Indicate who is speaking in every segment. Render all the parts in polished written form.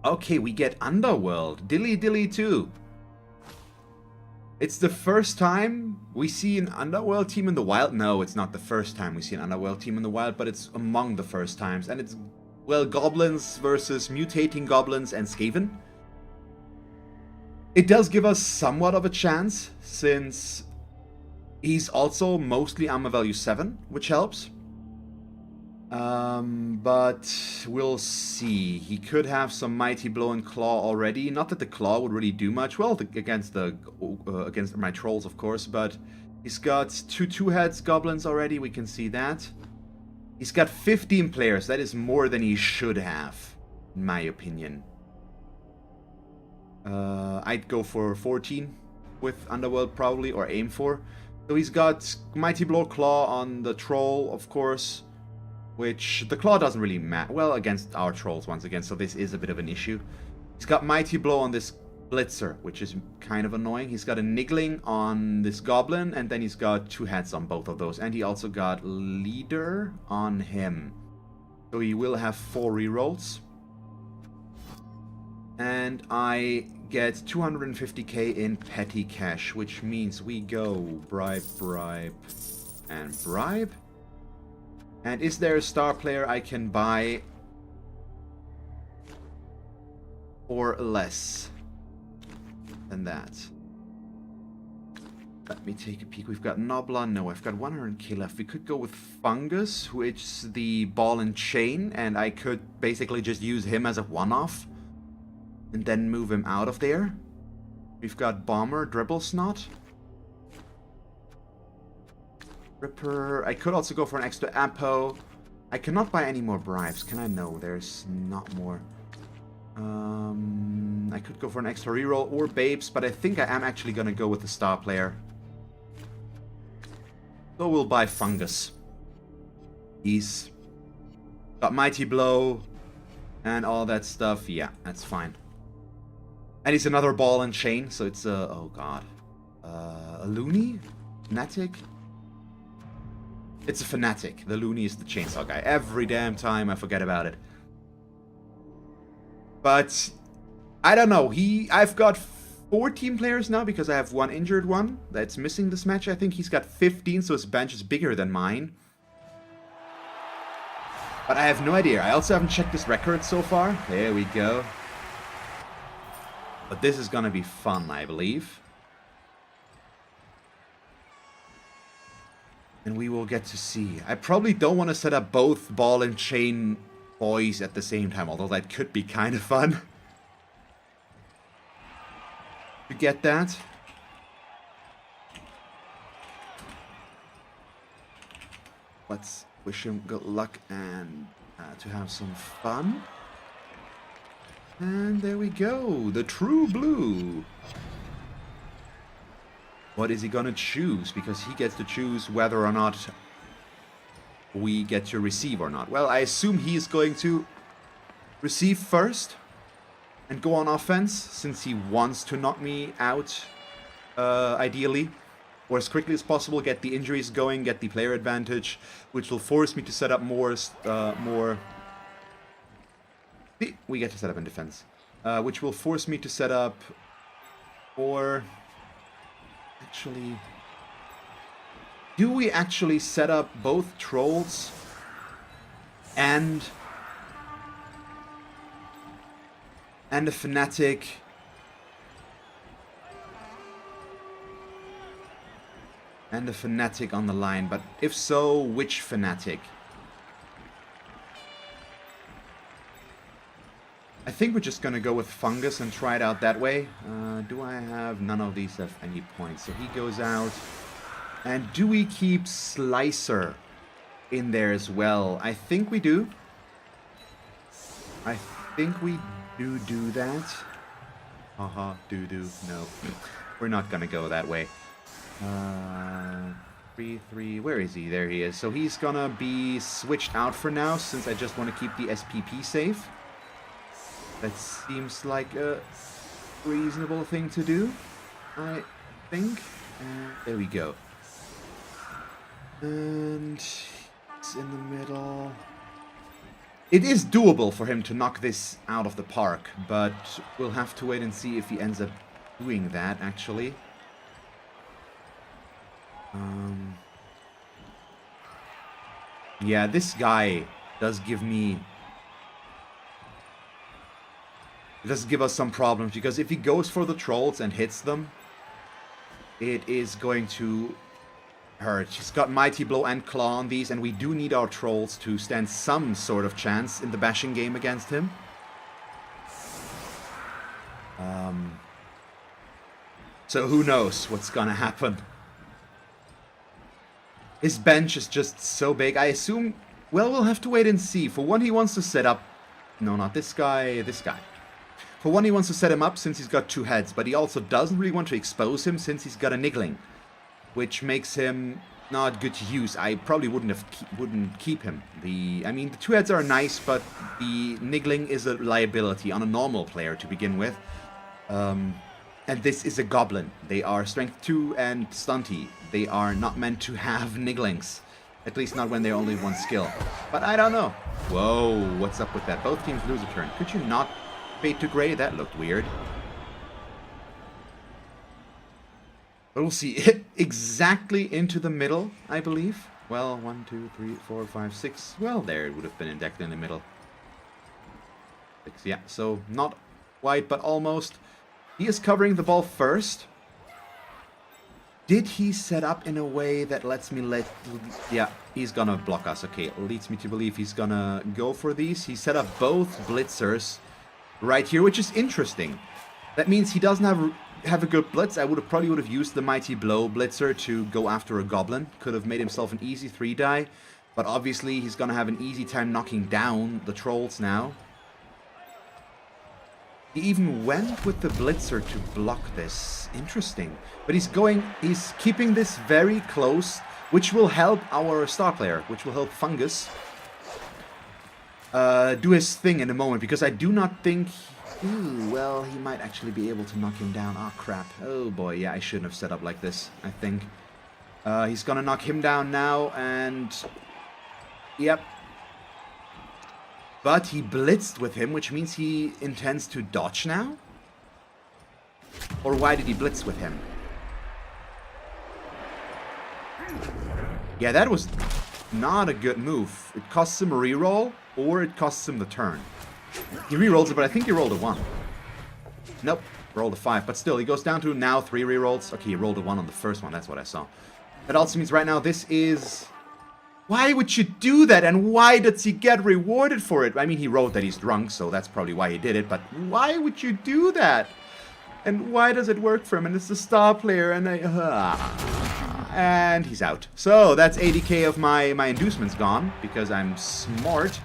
Speaker 1: Okay, we get Underworld. Dilly Dilly 2. It's the first time we see an Underworld team in the wild. No, it's not the first time we see an Underworld team in the wild, but it's among the first times. And it's, well, Goblins versus mutating Goblins and Skaven. It does give us somewhat of a chance, since he's also mostly armor value 7, which helps. But we'll see. He could have some Mighty Blow and Claw already. Not that the Claw would really do much. Well, against my trolls, of course. But he's got two heads goblins already. We can see that. He's got 15 players. That is more than he should have, in my opinion. I'd go for 14 with Underworld probably, or aim for. So he's got Mighty Blow Claw on the troll, of course. Which, the Claw doesn't really matter. Well, against our trolls once again, so this is a bit of an issue. He's got Mighty Blow on this Blitzer, which is kind of annoying. He's got a Niggling on this Goblin, and then he's got 2 heads on both of those. And he also got Leader on him. So he will have 4 rerolls. And I get 250k in petty cash, which means we go bribe, bribe, and bribe. And is there a star player I can buy for less than that? Let me take a peek. We've got Nobla. No, I've got 100k left. We could go with Fungus, who is the ball and chain, and I could basically just use him as a one-off and then move him out of there. We've got Bomber, Dribble Snot. Ripper. I could also go for an extra Apo. I cannot buy any more bribes. Can I? No, there's not more. I could go for an extra reroll or Babes, but I think I am actually going to go with the star player. So we'll buy Fungus. He's got Mighty Blow and all that stuff. Yeah, that's fine. And he's another ball and chain, so it's a... oh god. A Looney? Fnatic? It's a Fnatic. The Looney is the chainsaw guy. Every damn time I forget about it. But I don't know. I've got 14 players now because I have one injured one that's missing this match. I think he's got 15, so his bench is bigger than mine. But I have no idea. I also haven't checked his record so far. There we go. But this is gonna be fun, I believe. And we will get to see. I probably don't want to set up both ball and chain boys at the same time, although that could be kind of fun. You get that? Let's wish him good luck and to have some fun. And there we go, the true blue. What is he gonna choose? Because he gets to choose whether or not we get to receive or not. Well, I assume he is going to receive first and go on offense, since he wants to knock me out, ideally. Or as quickly as possible, get the injuries going, get the player advantage, which will force me to set up more... We get to set up in defense. Which will force me to set up for... Actually, do we actually set up both trolls and a Fnatic? And a Fnatic on the line, but if so, which Fnatic? I think we're just gonna go with Fungus and try it out that way. Do I have... none of these have any points, so he goes out. And do we keep Slicer in there as well? I think we do. I think we do that. Haha, do. No, we're not gonna go that way. 3-3, where is he? There he is. So he's gonna be switched out for now, since I just want to keep the SPP safe. That seems like a reasonable thing to do, I think. And there we go. And he's in the middle. It is doable for him to knock this out of the park, but we'll have to wait and see if he ends up doing that, actually. Yeah, this guy does give me... It does give us some problems, because if he goes for the trolls and hits them, it is going to hurt. He's got Mighty Blow and Claw on these, and we do need our trolls to stand some sort of chance in the bashing game against him. So who knows what's gonna happen. His bench is just so big. I assume... Well, we'll have to wait and see. For one, he wants to set up... No, not this guy. This guy. For one, he wants to set him up since he's got 2 heads, but he also doesn't really want to expose him since he's got a niggling, which makes him not good to use. I probably wouldn't keep him. I mean, the 2 heads are nice, but the niggling is a liability on a normal player to begin with. And this is a goblin. They are strength 2 and stunty. They are not meant to have nigglings. At least not when they're only 1 skill. But I don't know. Whoa, what's up with that? Both teams lose a turn. Could you not fade to gray? That looked weird. But we'll see. Exactly into the middle, I believe. Well, 1, 2, 3, 4, 5, 6. Well, there it would have been indexed in the middle. 6, yeah. So not quite, but almost. He is covering the ball first. Did he set up in a way that lets me Yeah, he's gonna block us. Okay, leads me to believe he's gonna go for these. He set up both blitzers right here, which is interesting. That means he doesn't have a good blitz. I probably would have used the Mighty Blow blitzer to go after a goblin. Could have made himself an easy 3-die. But obviously he's gonna have an easy time knocking down the trolls now. He even went with the blitzer to block this. Interesting. But he's keeping this very close, which will help our star player, which will help Fungus do his thing in a moment, because I do not think... Ooh, well, he might actually be able to knock him down. Ah, crap. Oh boy, yeah, I shouldn't have set up like this, I think. He's gonna knock him down now, and... Yep. But he blitzed with him, which means he intends to dodge now? Or why did he blitz with him? Yeah, that was not a good move. It costs him a reroll, or it costs him the turn. He rerolls it, but I think he rolled a 1. Nope, rolled a 5. But still, he goes down to now 3 rerolls. Okay, he rolled a 1 on the first one, that's what I saw. That also means right now this is... Why would you do that, and why does he get rewarded for it? I mean, he wrote that he's drunk, so that's probably why he did it, but why would you do that? And why does it work for him? And it's the star player, and and he's out. So, that's 80k of my inducements gone, because I'm smart.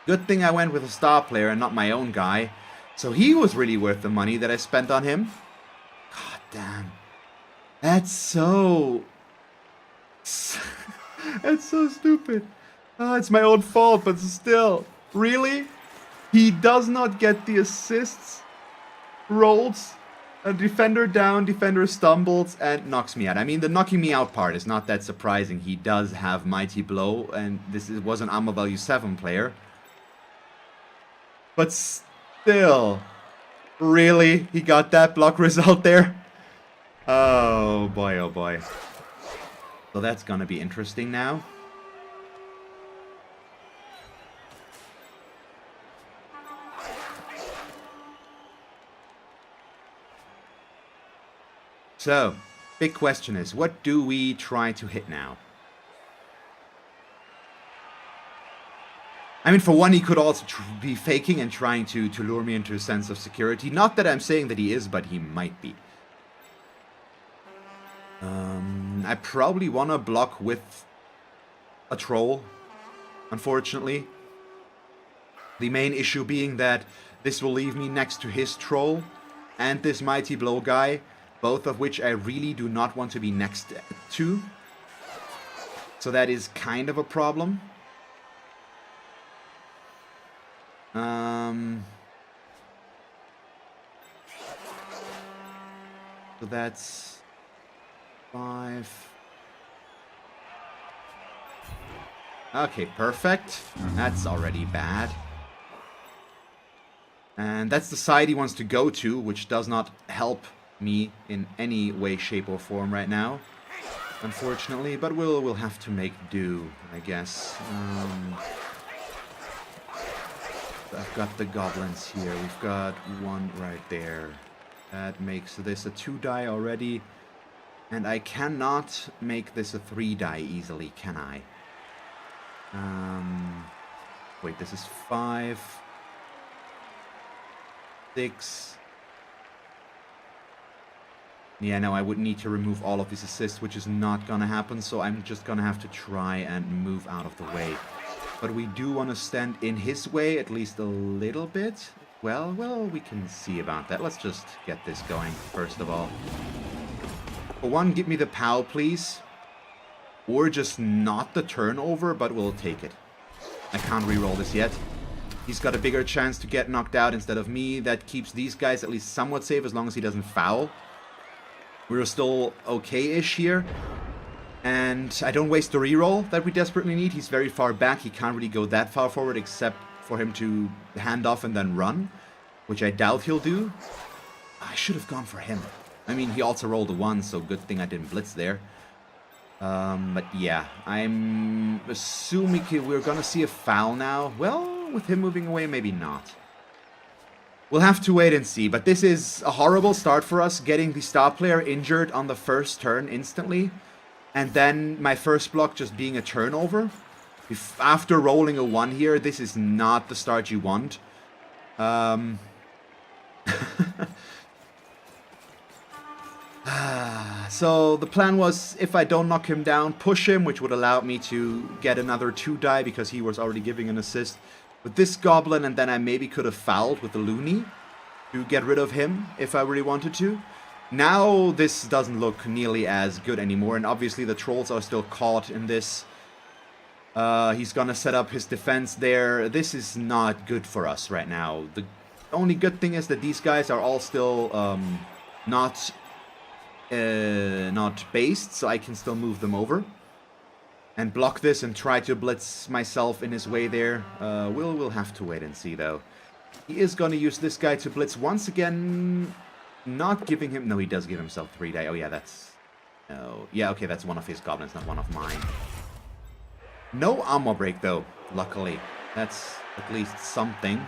Speaker 1: Good thing I went with a star player and not my own guy. So he was really worth the money that I spent on him. God damn. That's so... That's so stupid. Oh, it's my own fault, but still. Really? He does not get the assists, rolls, a defender down, defender stumbles, and knocks me out. I mean, the knocking me out part is not that surprising. He does have Mighty Blow, and was an armor value 7 player. But still. Really? He got that block result there? Oh boy, oh boy. So that's gonna be interesting now. So, big question is, what do we try to hit now? I mean, for one, he could also be faking and trying to lure me into a sense of security. Not that I'm saying that he is, but he might be. I probably want to block with a troll, unfortunately. The main issue being that this will leave me next to his troll and this Mighty Blow guy, both of which I really do not want to be next to. So that is kind of a problem. So that's 5. Okay, perfect. That's already bad. And that's the side he wants to go to, which does not help me in any way, shape, or form right now. Unfortunately, but we'll have to make do, I guess. I've got the goblins here. We've got one right there. That makes this a 2-die already. And I cannot make this a 3-die easily, can I? Wait, this is 5, 6. Yeah, no, I would need to remove all of these assists, which is not gonna happen, so I'm just gonna have to try and move out of the way. But we do want to stand in his way, at least a little bit. Well, we can see about that. Let's just get this going, first of all. For one, give me the POW, please. Or just not the turnover, but we'll take it. I can't reroll this yet. He's got a bigger chance to get knocked out instead of me. That keeps these guys at least somewhat safe as long as he doesn't foul. We're still okay-ish here. And I don't waste the reroll that we desperately need. He's very far back. He can't really go that far forward except for him to hand off and then run, which I doubt he'll do. I should have gone for him. I mean, he also rolled a 1, so good thing I didn't blitz there. But yeah, I'm assuming we're gonna see a foul now. Well, with him moving away, maybe not. We'll have to wait and see, but this is a horrible start for us, getting the star player injured on the first turn instantly, and then my first block just being a turnover. After rolling a 1 here, this is not the start you want. So the plan was, if I don't knock him down, push him, which would allow me to get another 2-die because he was already giving an assist with this goblin, and then I maybe could have fouled with the loony to get rid of him if I really wanted to. Now this doesn't look nearly as good anymore, and obviously the trolls are still caught in this. He's gonna set up his defense there. This is not good for us right now. The only good thing is that these guys are all still not based, so I can still move them over and block this and try to blitz myself in his way there. We'll have to wait and see, though. He is going to use this guy to blitz once again, not giving him... No, he does give himself 3-die. Oh, yeah, that's... No. Yeah, okay, that's one of his goblins, not one of mine. No armor break, though, luckily. That's at least something.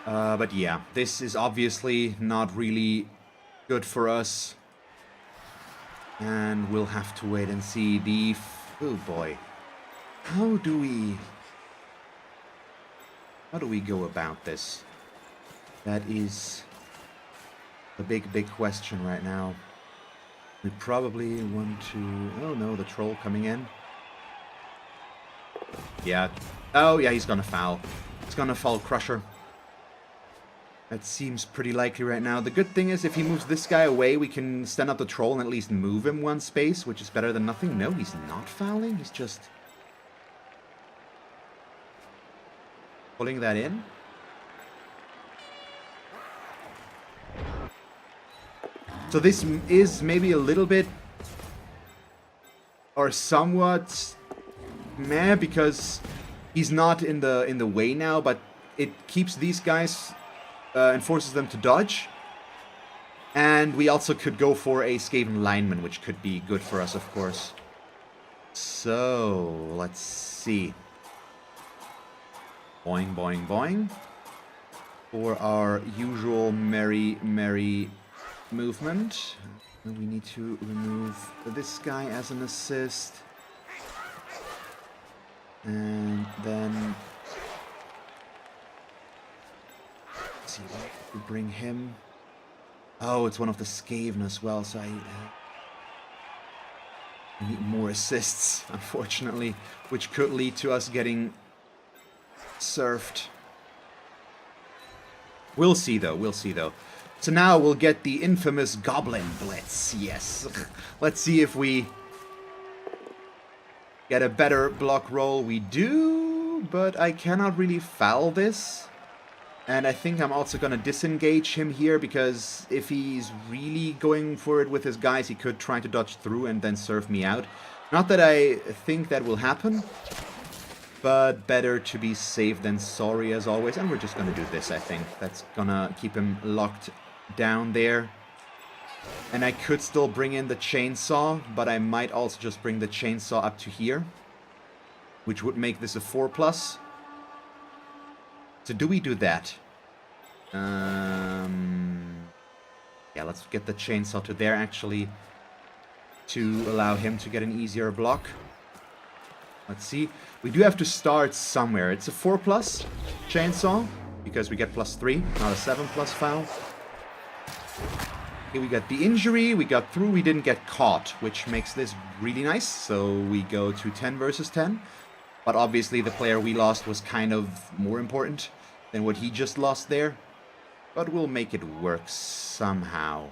Speaker 1: But yeah, this is obviously not really good for us. And we'll have to wait and see the... Oh boy. How do we go about this? That is the big question right now. We probably want to... Oh no, the troll coming in. Yeah. Oh yeah, he's gonna foul. He's gonna foul Crusher. That seems pretty likely right now. The good thing is, if he moves this guy away, we can stand up the troll and at least move him one space, which is better than nothing. No, he's not fouling. He's just pulling that in. So this is maybe a little bit or somewhat meh, because he's not in the way now, but it keeps these guys... and forces them to dodge. And we also could go for a Skaven lineman, which could be good for us, of course. So, let's see. Boing, boing, boing. For our usual merry movement. We need to remove this guy as an assist. And then... see what we bring him. Oh, it's one of the Skaven as well, so I need more assists, unfortunately, which could lead to us getting surfed. We'll see though, we'll see though. So now we'll get the infamous Goblin Blitz, yes. Let's see if we get a better block roll. We do, but I cannot really foul this. And I think I'm also going to disengage him here, because if he's really going for it with his guys, he could try to dodge through and then serve me out. Not that I think that will happen, but better to be safe than sorry as always. And we're just gonna do this, I think. That's gonna keep him locked down there. And I could still bring in the chainsaw, but I might also just bring the chainsaw up to here, which would make this a 4+. So do we do that? Yeah, let's get the chainsaw to there, actually, to allow him to get an easier block. Let's see. We do have to start somewhere. It's a 4+ chainsaw, because we get +3, not a 7+ foul. Okay, we got the injury, we got through, we didn't get caught, which makes this really nice. So we go to 10 versus 10. But obviously the player we lost was kind of more important than what he just lost there. But we'll make it work somehow.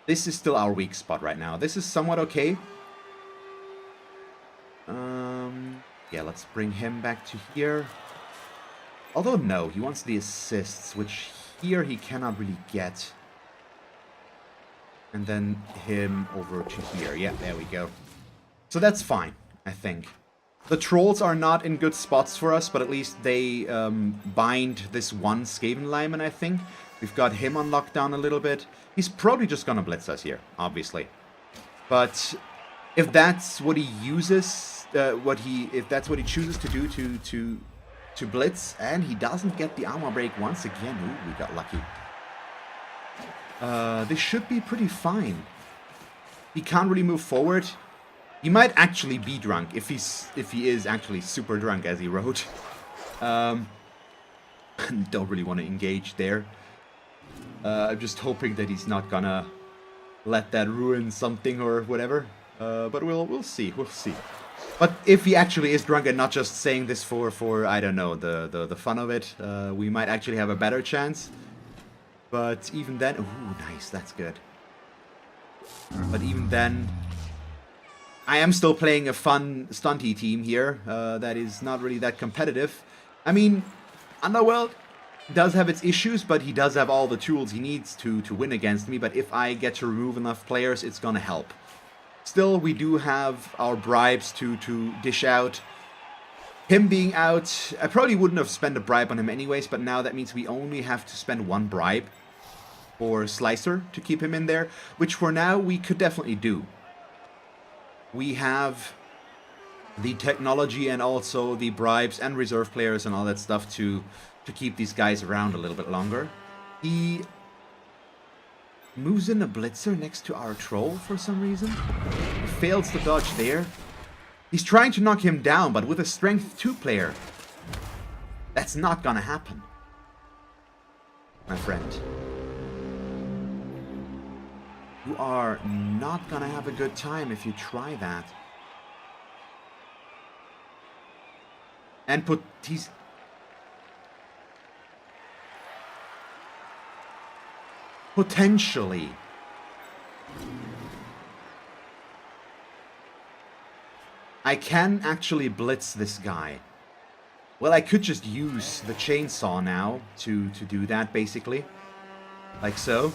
Speaker 1: This is still our weak spot right now. This is somewhat okay. Yeah, let's bring him back to here. Although no, he wants the assists, which here he cannot really get. And then him over to here. Yeah, there we go. So that's fine, I think. The trolls are not in good spots for us, but at least they bind this one Skaven lineman, I think. We've got him on lockdown a little bit. He's probably just gonna blitz us here, obviously. But if that's what he uses, if that's what he chooses to do to blitz, and he doesn't get the armor break once again. Ooh, we got lucky. This should be pretty fine. He can't really move forward. He might actually be drunk if he is actually super drunk, as he wrote. Don't really want to engage there. I'm just hoping that he's not gonna let that ruin something or whatever. But we'll see. We'll see. But if he actually is drunk and not just saying this for I don't know, the fun of it, we might actually have a better chance. But even then, ooh, nice, that's good. But even then, I am still playing a fun stunty team here that is not really that competitive. I mean, Underworld does have its issues, but he does have all the tools he needs to win against me. But if I get to remove enough players, it's gonna help. Still, we do have our bribes to dish out. Him being out, I probably wouldn't have spent a bribe on him anyways, but now that means we only have to spend one bribe for Slicer to keep him in there, which for now we could definitely do. We have the technology and also the bribes and reserve players and all that stuff to keep these guys around a little bit longer. He moves in a blitzer next to our troll for some reason. He fails to dodge there. He's trying to knock him down, but with a strength 2 player, that's not gonna happen, my friend. You are not gonna have a good time if you try that. And he's potentially I can actually blitz this guy. Well, I could just use the chainsaw now to do that, basically. Like so.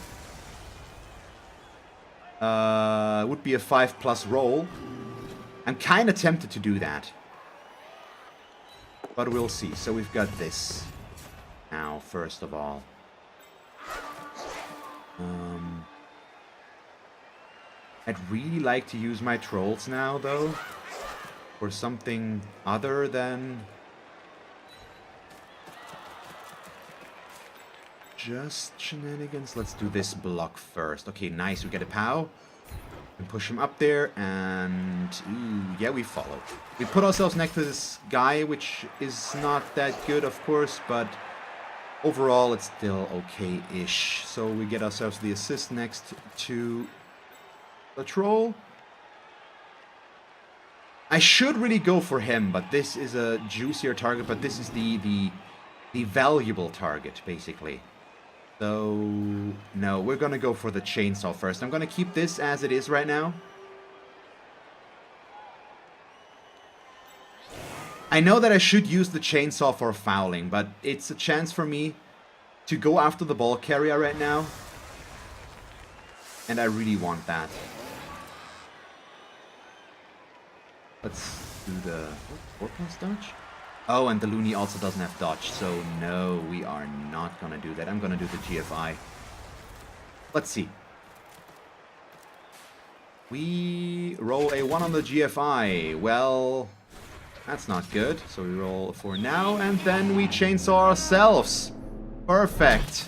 Speaker 1: Would be a 5+ roll. I'm kind of tempted to do that. But we'll see. So we've got this now, first of all. I'd really like to use my trolls now, though. For something other than just shenanigans. Let's do this block first. Okay, nice. We get a POW. And push him up there, and ooh, yeah, we follow. We put ourselves next to this guy, which is not that good, of course, but overall it's still okay-ish. So we get ourselves the assist next to the troll. I should really go for him, but this is a juicier target, but this is the valuable target, basically. So, no, we're gonna go for the chainsaw first. I'm gonna keep this as it is right now. I know that I should use the chainsaw for fouling, but it's a chance for me to go after the ball carrier right now. And I really want that. Let's do the 4+ dodge. Oh, and the Looney also doesn't have dodge, so no, we are not gonna do that. I'm gonna do the GFI. Let's see. We roll a 1 on the GFI. Well, that's not good. So we roll a 4 now, and then we chainsaw ourselves. Perfect.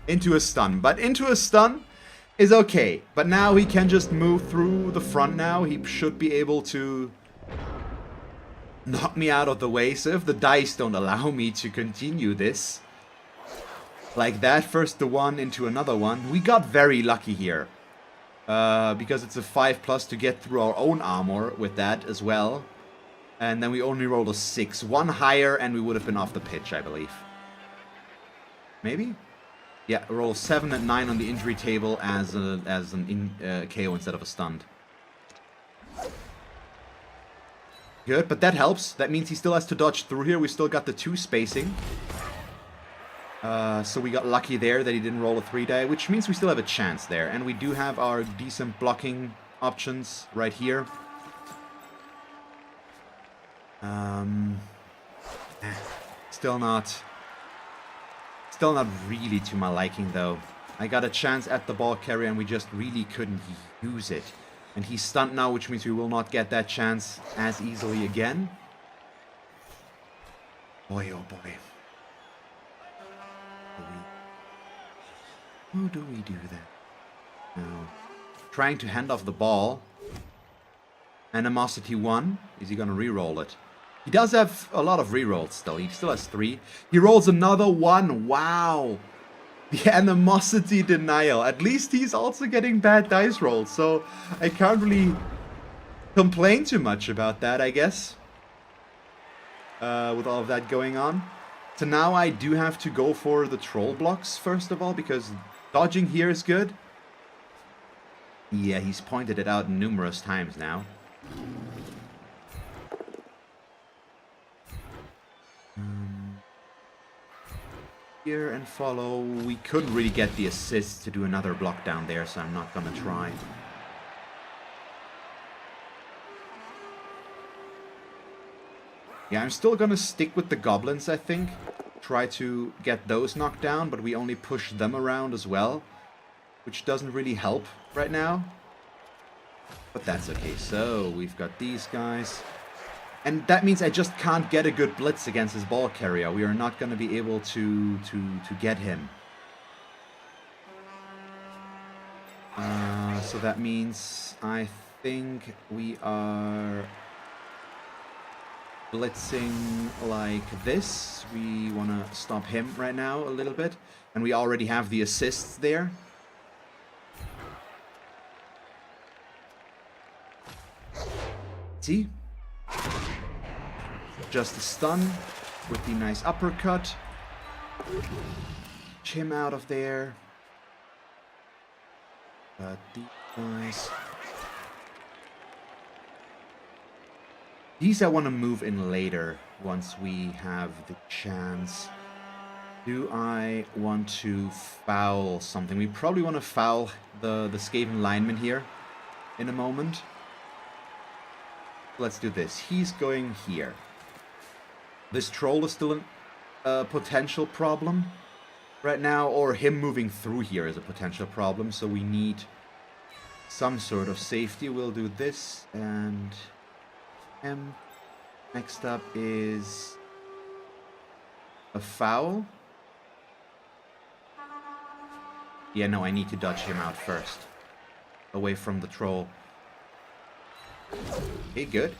Speaker 1: Into a stun. But into a stun is okay. But now he can just move through the front now. He should be able to knock me out of the way. So if the dice don't allow me to continue this like that, first the one into another one. We got very lucky here. Because it's a 5+ to get through our own armor with that as well. And then we only rolled a 6. One higher and we would have been off the pitch, I believe. Maybe? Yeah, roll 7 and 9 on the injury table as an KO instead of a stunned. Good, but that helps. That means he still has to dodge through here. We still got the 2 spacing. So we got lucky there that he didn't roll a 3-die, which means we still have a chance there. And we do have our decent blocking options right here. Still not really to my liking though. I got a chance at the ball carrier and we just really couldn't use it. And he's stunned now, which means we will not get that chance as easily again. Boy, oh boy. How do we do that? No. Trying to hand off the ball. Animosity 1. Is he gonna re-roll it? He does have a lot of re-rolls still. He still has 3. He rolls another 1. Wow. The animosity denial. At least he's also getting bad dice rolls. So I can't really complain too much about that, I guess. With all of that going on. So now I do have to go for the troll blocks first of all, because dodging here is good. Yeah, he's pointed it out numerous times now. Here and follow. We couldn't really get the assist to do another block down there, so I'm not gonna try. Yeah, I'm still gonna stick with the goblins, I think. Try to get those knocked down, but we only push them around as well, which doesn't really help right now. But that's okay. So we've got these guys. And that means I just can't get a good blitz against his ball carrier. We are not going to be able to get him. So that means I think we are blitzing like this. We want to stop him right now a little bit. And we already have the assists there. See? Just a stun with the nice uppercut. Him out of there. Got these guys. These I want to move in later once we have the chance. Do I want to foul something? We probably want to foul the Skaven lineman here in a moment. Let's do this. He's going here. This troll is still a potential problem right now, or him moving through here is a potential problem, so we need some sort of safety. We'll do this, and him. Next up is a foul. Yeah, no, I need to dodge him out first, away from the troll. Okay, good.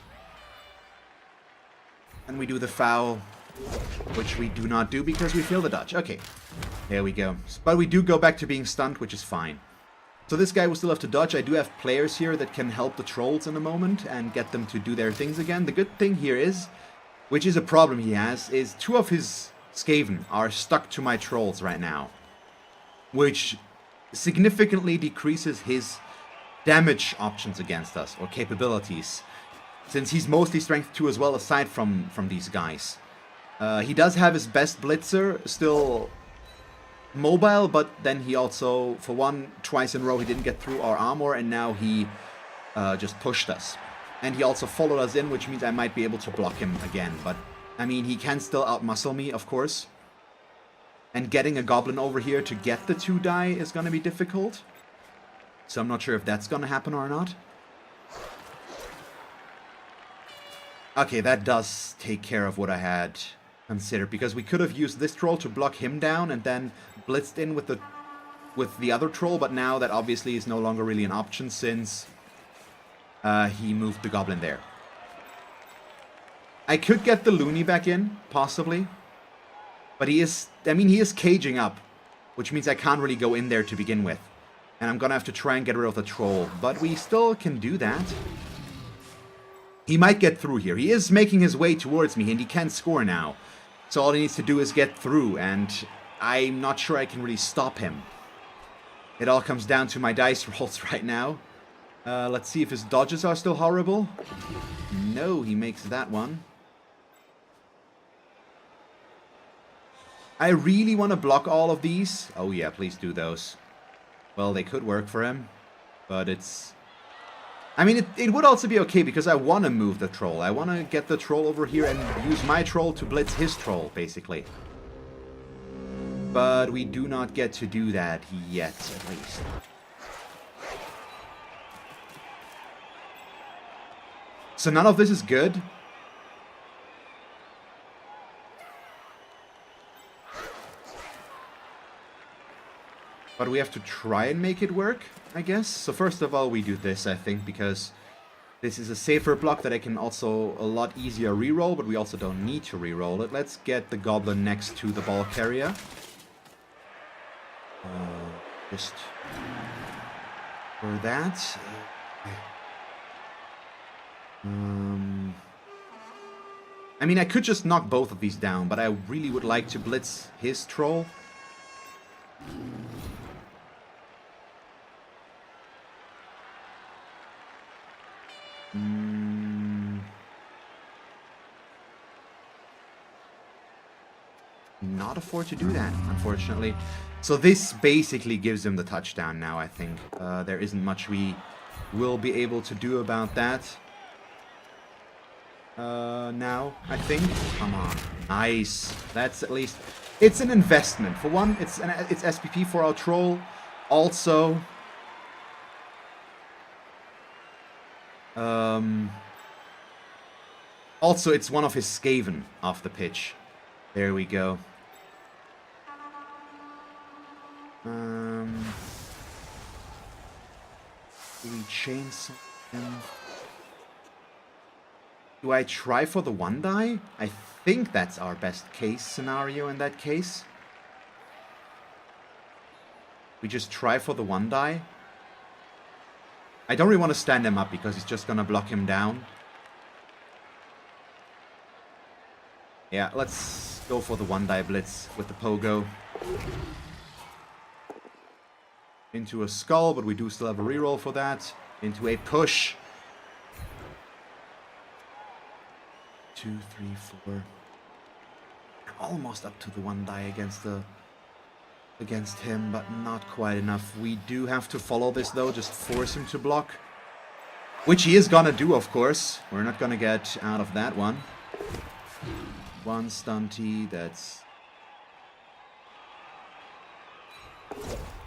Speaker 1: And we do the foul, which we do not do because we fail the dodge. Okay, there we go. But we do go back to being stunned, which is fine. So this guy will still have to dodge. I do have players here that can help the trolls in a moment and get them to do their things again. The good thing here is, which is a problem he has, is 2 of his Skaven are stuck to my trolls right now, which significantly decreases his damage options against us, or capabilities, since he's mostly strength 2 as well, aside from these guys. He does have his best blitzer still mobile, but then he also, for twice in a row, he didn't get through our armor, and now he just pushed us. And he also followed us in, which means I might be able to block him again. But, I mean, he can still outmuscle me, of course. And getting a goblin over here to get the 2 die is going to be difficult. So I'm not sure if that's going to happen or not. Okay, that does take care of what I had considered. Because we could have used this troll to block him down and then blitzed in with the other troll. But now that obviously is no longer really an option since he moved the goblin there. I could get the loony back in, possibly. But he is caging up. Which means I can't really go in there to begin with. And I'm gonna have to try and get rid of the troll. But we still can do that. He might get through here. He is making his way towards me, and he can score now. So all he needs to do is get through, and I'm not sure I can really stop him. It all comes down to my dice rolls right now. Let's see if his dodges are still horrible. No, he makes that one. I really want to block all of these. Oh yeah, please do those. Well, they could work for him, but it's... I mean, it would also be okay because I want to move the troll. I want to get the troll over here and use my troll to blitz his troll, basically. But we do not get to do that yet, at least. So none of this is good. But we have to try and make it work, I guess. So first of all, we do this, I think, because this is a safer block that I can also a lot easier reroll, but we also don't need to reroll it. Let's get the goblin next to the ball carrier. Just for that. I mean, I could just knock both of these down, but I really would like to blitz his troll. Not afford to do that, unfortunately. So this basically gives him the touchdown now, I think. There isn't much we will be able to do about that. Now, I think. Come on. Nice. That's at least... It's an investment. For one, it's SPP for our troll. Also... Also, it's one of his Skaven off the pitch. There we go. Do we chainsaw him? Do I try for the 1 die? I think that's our best case scenario in that case. We just try for the 1 die. I don't really want to stand him up because he's just gonna block him down. Yeah, let's go for the 1 die blitz with the pogo. Into a skull, but we do still have a reroll for that. Into a push. 2, 3, 4. Almost up to the 1 die against him, but not quite enough. We do have to follow this though, just force him to block. Which he is gonna do, of course. We're not gonna get out of that one. 1 stunty, that's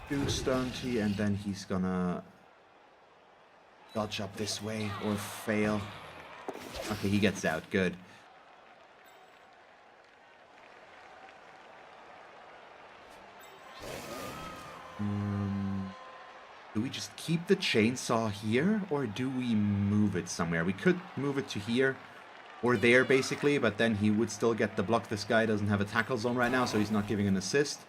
Speaker 1: 2 stunty, and then he's gonna dodge up this way or fail. Okay, he gets out, good. Do we just keep the chainsaw here, or do we move it somewhere? We could move it to here, or there basically, but then he would still get the block. This guy doesn't have a tackle zone right now, so he's not giving an assist.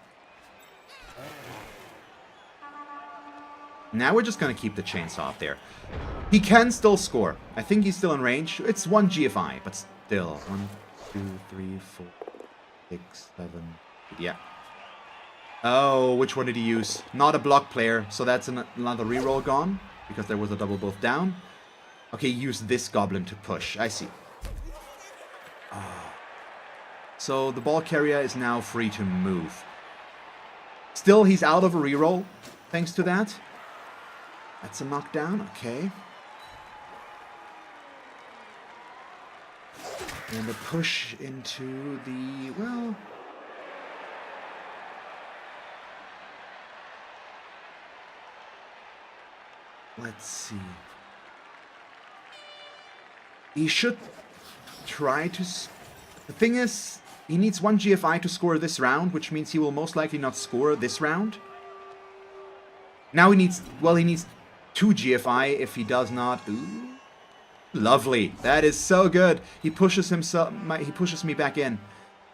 Speaker 1: Now we're just gonna keep the chainsaw up there. He can still score. I think he's still in range. It's 1 GFI, but still. 1, 2, 3, 4, 6, 7, 8. Yeah. Oh, which one did he use? Not a block player, so that's another reroll gone, because there was a double both down. Okay, use this goblin to push. I see. So the ball carrier is now free to move. Still, he's out of a reroll, thanks to that. That's a knockdown, okay. And a push into the, well... Let's see. He should try to... The thing is, he needs 1 GFI to score this round, which means he will most likely not score this round. Now he needs... Well, he needs 2 GFI if he does not... Ooh. Lovely. That is so good. He pushes himself... He pushes me back in.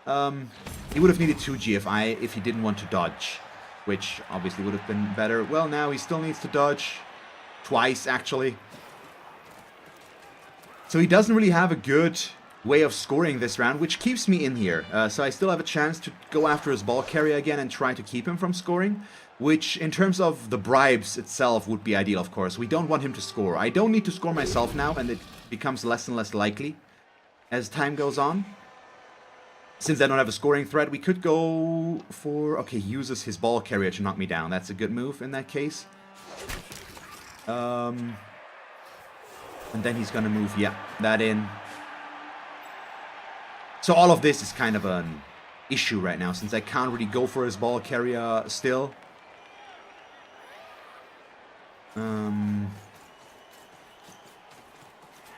Speaker 1: He would have needed 2 GFI if he didn't want to dodge, which obviously would have been better. Well, now he still needs to dodge. Twice, actually. So he doesn't really have a good way of scoring this round, which keeps me in here. So I still have a chance to go after his ball carrier again and try to keep him from scoring, which in terms of the bribes itself would be ideal, of course. We don't want him to score. I don't need to score myself now, and it becomes less and less likely as time goes on. Since I don't have a scoring threat, we could go for... Okay, he uses his ball carrier to knock me down. That's a good move in that case. And then he's gonna move, yeah, that in. So all of this is kind of an issue right now, since I can't really go for his ball carrier still.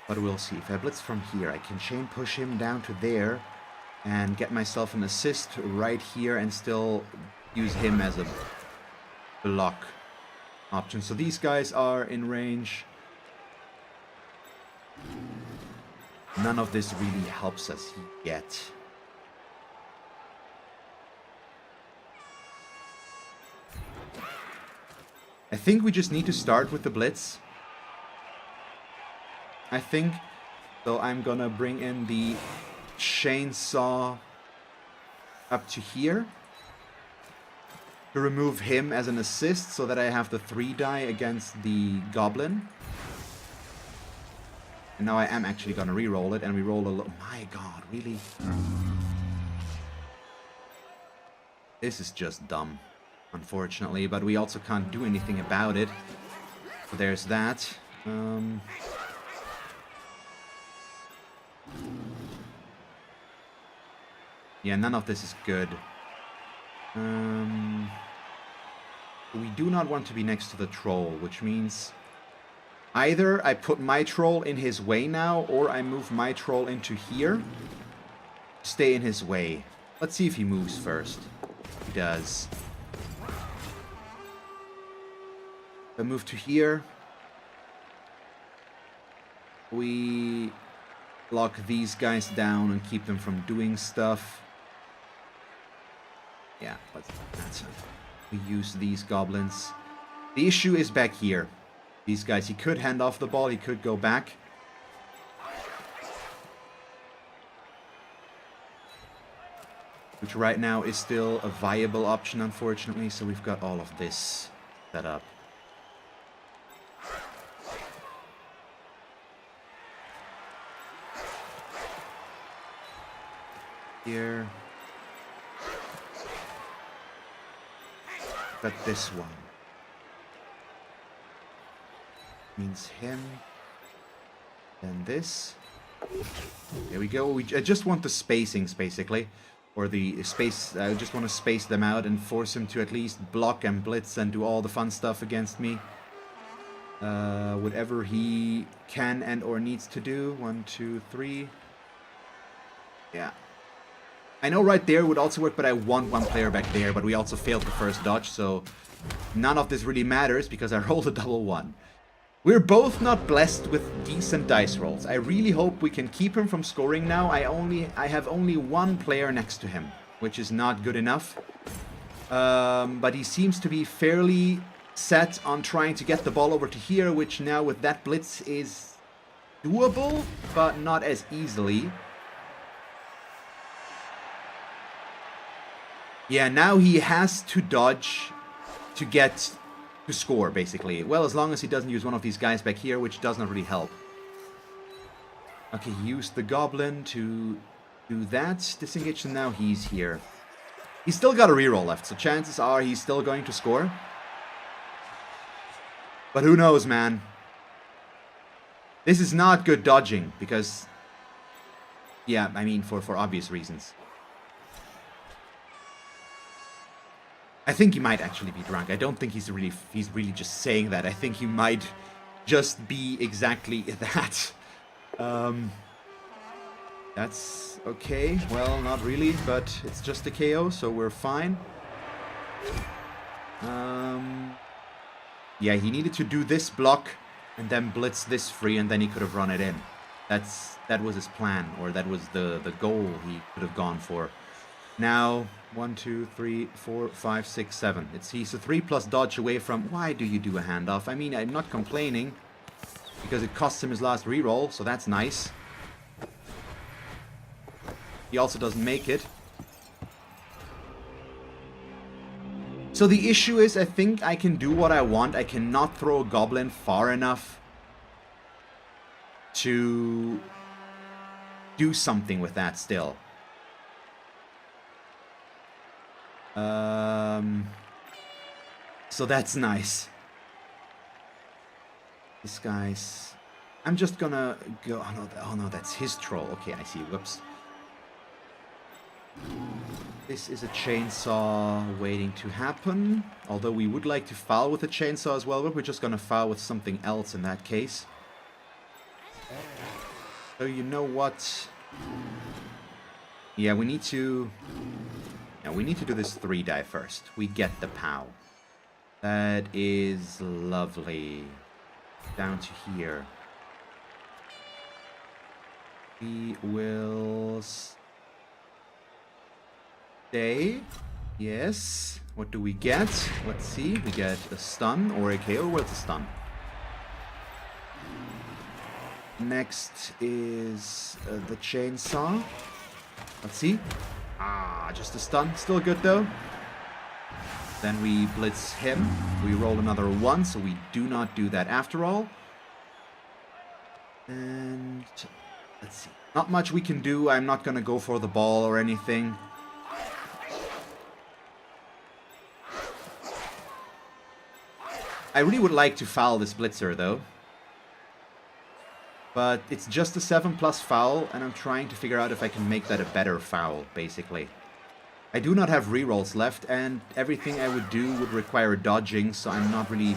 Speaker 1: But we'll see. If I blitz from here, I can chain push him down to there and get myself an assist right here and still use him as a block option. So these guys are in range. None of this really helps us yet. I think we just need to start with the blitz. I think. So I'm gonna bring in the chainsaw up to here to remove him as an assist so that I have the 3 die against the goblin. And now I am actually gonna re-roll it, and we roll a little... My god, really? This is just dumb, unfortunately, but we also can't do anything about it. So there's that. Yeah, none of this is good. We do not want to be next to the troll, which means either I put my troll in his way now, or I move my troll into here. Stay in his way. Let's see if he moves first. He does. I move to here. We lock these guys down and keep them from doing stuff. Yeah, that's it. We use these goblins. The issue is back here. These guys, he could hand off the ball, he could go back. Which right now is still a viable option, unfortunately, so we've got all of this set up. Here. Got this one. Means him. Then this. There we go. I just want the spacings, basically. Or the space. I just want to space them out and force him to at least block and blitz and do all the fun stuff against me. Whatever he can and or needs to do. 1, 2, 3. Yeah. I know right there would also work, but I want one player back there, but we also failed the first dodge, so none of this really matters because I rolled a double 1. We're both not blessed with decent dice rolls. I really hope we can keep him from scoring now. I have only one player next to him, which is not good enough. But he seems to be fairly set on trying to get the ball over to here, which now with that blitz is doable, but not as easily. Yeah, now he has to dodge to get to score, basically. Well, as long as he doesn't use one of these guys back here, which does not really help. Okay, he used the goblin to do that. Disengage, and now he's here. He's still got a reroll left, so chances are he's still going to score. But who knows, man? This is not good dodging, because... Yeah, I mean, for obvious reasons. I think he might actually be drunk. I don't think he's really just saying that. I think he might just be exactly that. That's okay. Well, not really, but it's just a KO, so we're fine. Yeah, he needed to do this block and then blitz this free, and then he could have run it in. That was his plan, or that was the goal he could have gone for. Now, 1, 2, 3, 4, 5, 6, 7. He's a 3+ dodge away from... Why do you do a handoff? I mean, I'm not complaining, because it costs him his last reroll, so that's nice. He also doesn't make it. So the issue is, I think I can do what I want. I cannot throw a goblin far enough to do something with that still. So that's nice. This guy's... I'm just gonna go... Oh no, that's his troll. Okay, I see. Whoops. This is a chainsaw waiting to happen. Although we would like to foul with a chainsaw as well, but we're just gonna foul with something else in that case. So you know what? Yeah, we need to... Yeah, we need to do this 3-die first. We get the POW. That is lovely. Down to here. We will stay. Yes. What do we get? Let's see. We get a stun or a KO. What's a stun? Next is the chainsaw. Let's see. Ah, just a stun. Still good though. Then we blitz him. We roll another 1, so we do not do that after all. And let's see. Not much we can do. I'm not gonna go for the ball or anything. I really would like to foul this blitzer though. But it's just a 7+ foul, and I'm trying to figure out if I can make that a better foul, basically. I do not have rerolls left, and everything I would do would require dodging, so I'm not really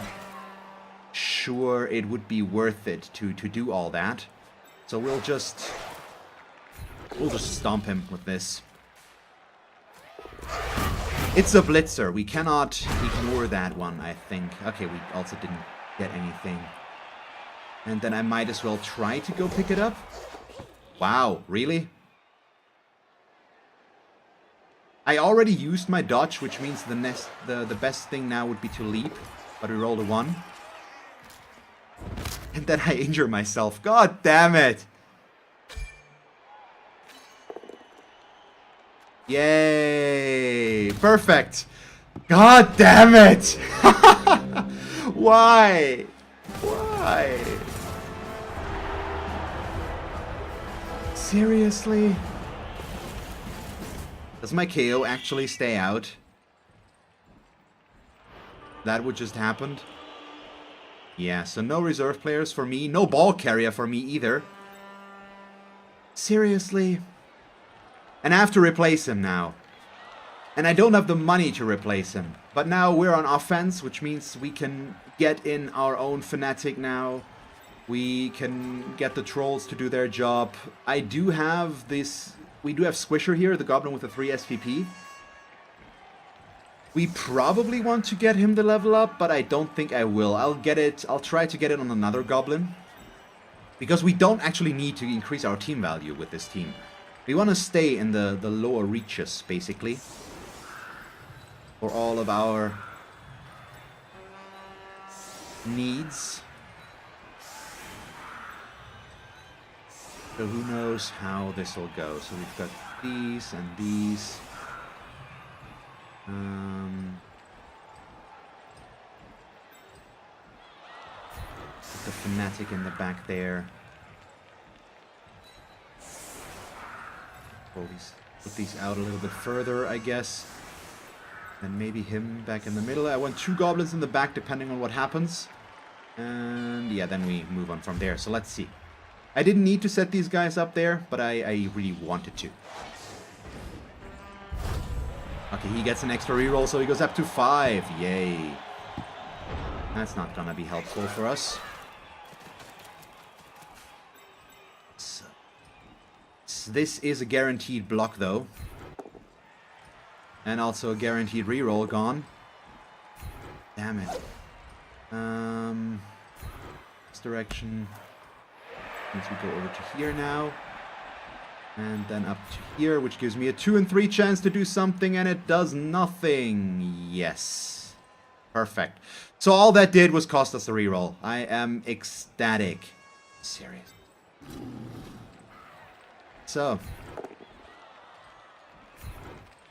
Speaker 1: sure it would be worth it to do all that. So we'll just stomp him with this. It's a blitzer. We cannot ignore that one, I think. Okay, we also didn't get anything. And then I might as well try to go pick it up. Wow, really? I already used my dodge, which means the best thing now would be to leap. But we rolled a 1. And then I injure myself. God damn it! Yay! Perfect! God damn it! Why? Why? Seriously? Does my KO actually stay out? That would just happened. Yeah, so no reserve players for me. No ball carrier for me either. Seriously? And I have to replace him now. And I don't have the money to replace him. But now we're on offense, which means we can get in our own Fnatic now. We can get the trolls to do their job. I do have this... We do have Squisher here, the goblin with the 3 SVP. We probably want to get him the level up, but I don't think I will. I'll try to get it on another goblin. Because we don't actually need to increase our team value with this team. We want to stay in the lower reaches, basically. For all of our needs. So who knows how this will go. So we've got these and these. The Fnatic in the back there. Put these out a little bit further, I guess. And maybe him back in the middle. I want 2 goblins in the back depending on what happens. And yeah, then we move on from there. So let's see. I didn't need to set these guys up there, but I really wanted to. Okay, he gets an extra reroll, so he goes up to 5. Yay. That's not gonna be helpful for us. So this is a guaranteed block, though. And also a guaranteed reroll gone. Damn it. This direction. Means we go over to here now. And then up to here, which gives me a 2 and 3 chance to do something, and it does nothing. Yes. Perfect. So all that did was cost us a reroll. I am ecstatic. Serious. So.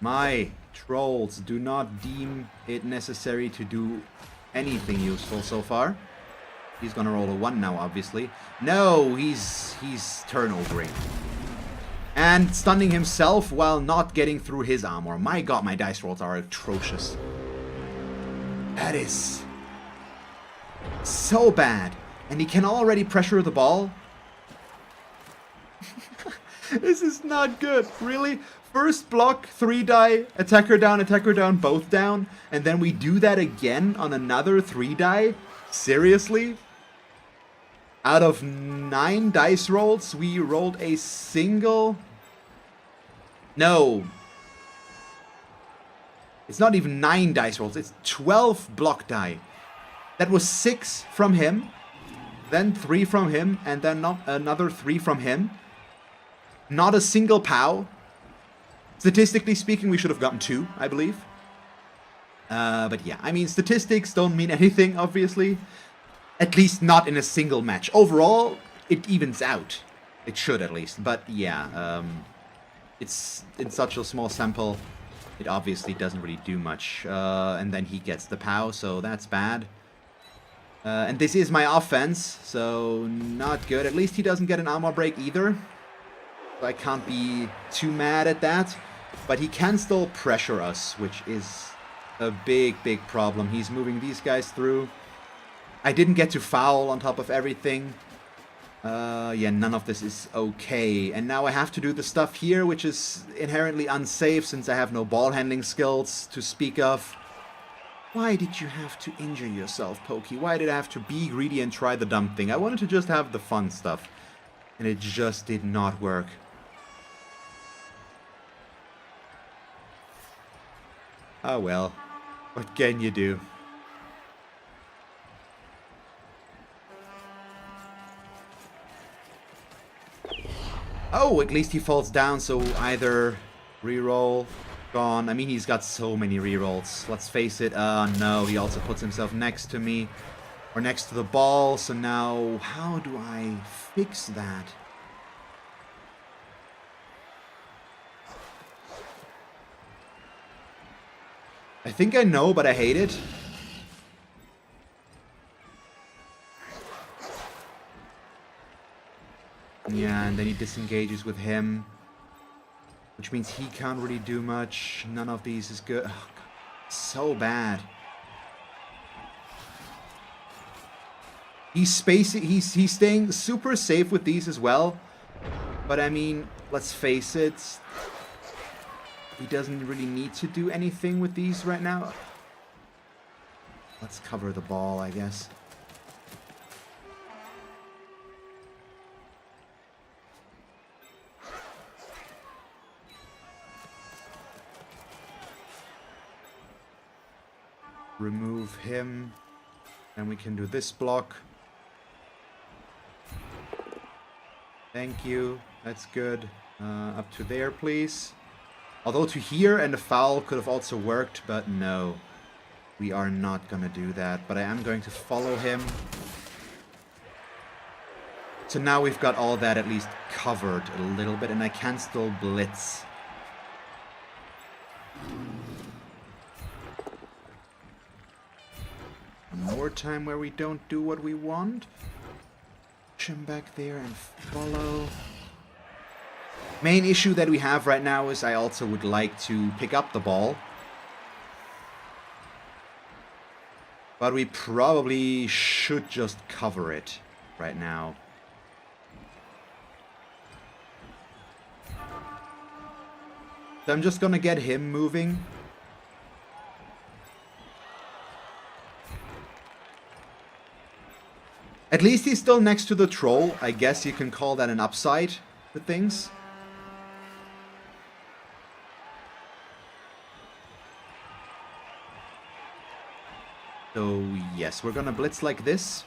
Speaker 1: My trolls do not deem it necessary to do anything useful so far. He's gonna roll a 1 now, obviously. No, he's turnovering. And stunning himself while not getting through his armor. My god, my dice rolls are atrocious. That is so bad. And he can already pressure the ball. This is not good. Really? First block, 3 die, attacker down, both down. And then we do that again on another 3 die? Seriously? Out of 9 dice rolls, we rolled a single... No. It's not even 9 dice rolls, it's 12 block die. That was 6 from him, then 3 from him, and then another 3 from him. Not a single POW. Statistically speaking, we should have gotten 2, I believe. But yeah, I mean, statistics don't mean anything, obviously. At least not in a single match. Overall, it evens out. It should, at least. But yeah, it's in such a small sample, it obviously doesn't really do much. And then he gets the POW, so that's bad. And this is my offense, so not good. At least he doesn't get an armor break either. So I can't be too mad at that. But he can still pressure us, which is a big, big problem. He's moving these guys through. I didn't get to foul on top of everything. Yeah, none of this is okay. And now I have to do the stuff here, which is inherently unsafe since I have no ball handling skills to speak of. Why did you have to injure yourself, Pokey? Why did I have to be greedy and try the dumb thing? I wanted to just have the fun stuff. And it just did not work. Oh well. What can you do? Oh, at least he falls down, so either reroll, gone. I mean, he's got so many rerolls. Let's face it. No, he also puts himself next to me. Or next to the ball, so now how do I fix that? I think I know, but I hate it. Yeah, and then he disengages with him. Which means he can't really do much. None of these is good. Oh, God. So bad. He's staying super safe with these as well. But I mean, let's face it. He doesn't really need to do anything with these right now. Let's cover the ball, I guess. Remove him. And we can do this block. Thank you. That's good. Up to there, please. Although to here and a foul could have also worked, but no. We are not gonna do that. But I am going to follow him. So now we've got all that at least covered a little bit, and I can still blitz. One more time where we don't do what we want. Push him back there and follow. Main issue that we have right now is I also would like to pick up the ball. But we probably should just cover it right now. So I'm just gonna get him moving. At least he's still next to the troll. I guess you can call that an upside to things. So, yes, we're gonna blitz like this.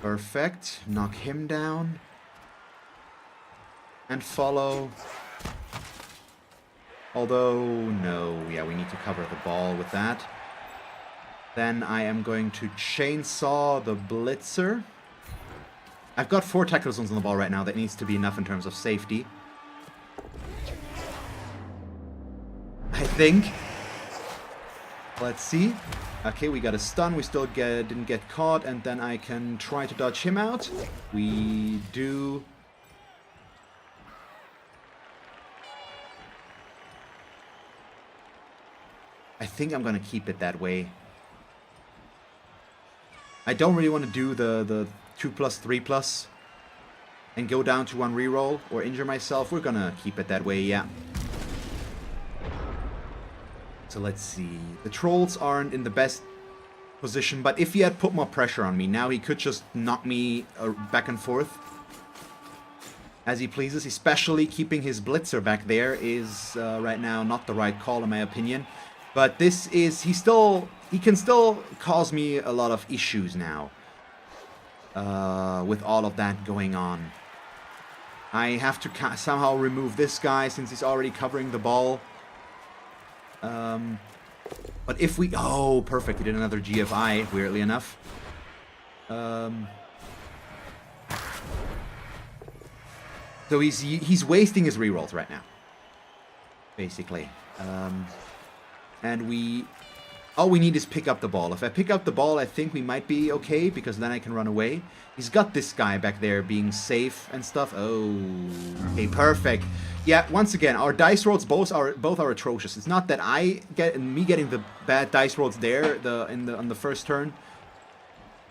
Speaker 1: Perfect. Knock him down. And follow. Although, no. Yeah, we need to cover the ball with that. Then I am going to chainsaw the blitzer. I've got 4 tackle zones on the ball right now. That needs to be enough in terms of safety. I think. Let's see. Okay, we got a stun. We still didn't get caught. And then I can try to dodge him out. We do. I think I'm going to keep it that way. I don't really want to do the 2+, 3+, and go down to 1 reroll or injure myself. We're going to keep it that way, yeah. So let's see. The trolls aren't in the best position, but if he had put more pressure on me, now he could just knock me back and forth as he pleases. Especially keeping his blitzer back there is right now not the right call in my opinion. But this is, he can still cause me a lot of issues now. With all of that going on. I have to somehow remove this guy since he's already covering the ball. But if we... Oh, perfect. We did another GFI, weirdly enough. So he's wasting his rerolls right now. Basically. And all we need is pick up the ball. If I pick up the ball, I think we might be okay, because then I can run away. He's got this guy back there being safe and stuff. Oh, okay, perfect. Yeah, once again, our dice rolls both are atrocious. It's not that me getting the bad dice rolls there on the first turn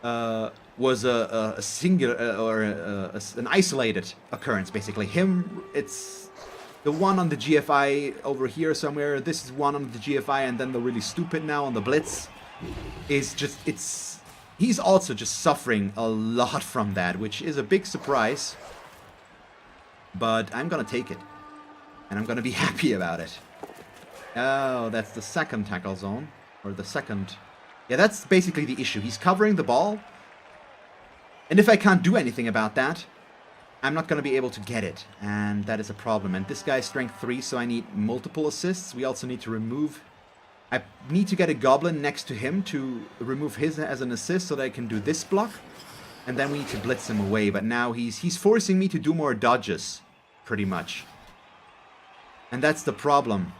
Speaker 1: was a singular or an isolated occurrence. Basically, it's the one on the GFI over here somewhere. This is one on the GFI, and then the really stupid now on the Blitz is just, he's also just suffering a lot from that, which is a big surprise. But I'm gonna take it. And I'm gonna be happy about it. Oh, that's the second tackle zone. Or the second... Yeah, that's basically the issue. He's covering the ball. And if I can't do anything about that, I'm not going to be able to get it, and that is a problem. And this guy's strength 3, so I need multiple assists. We also need to remove... I need to get a goblin next to him to remove his as an assist so that I can do this block. And then we need to blitz him away, but now he's forcing me to do more dodges, pretty much. And that's the problem.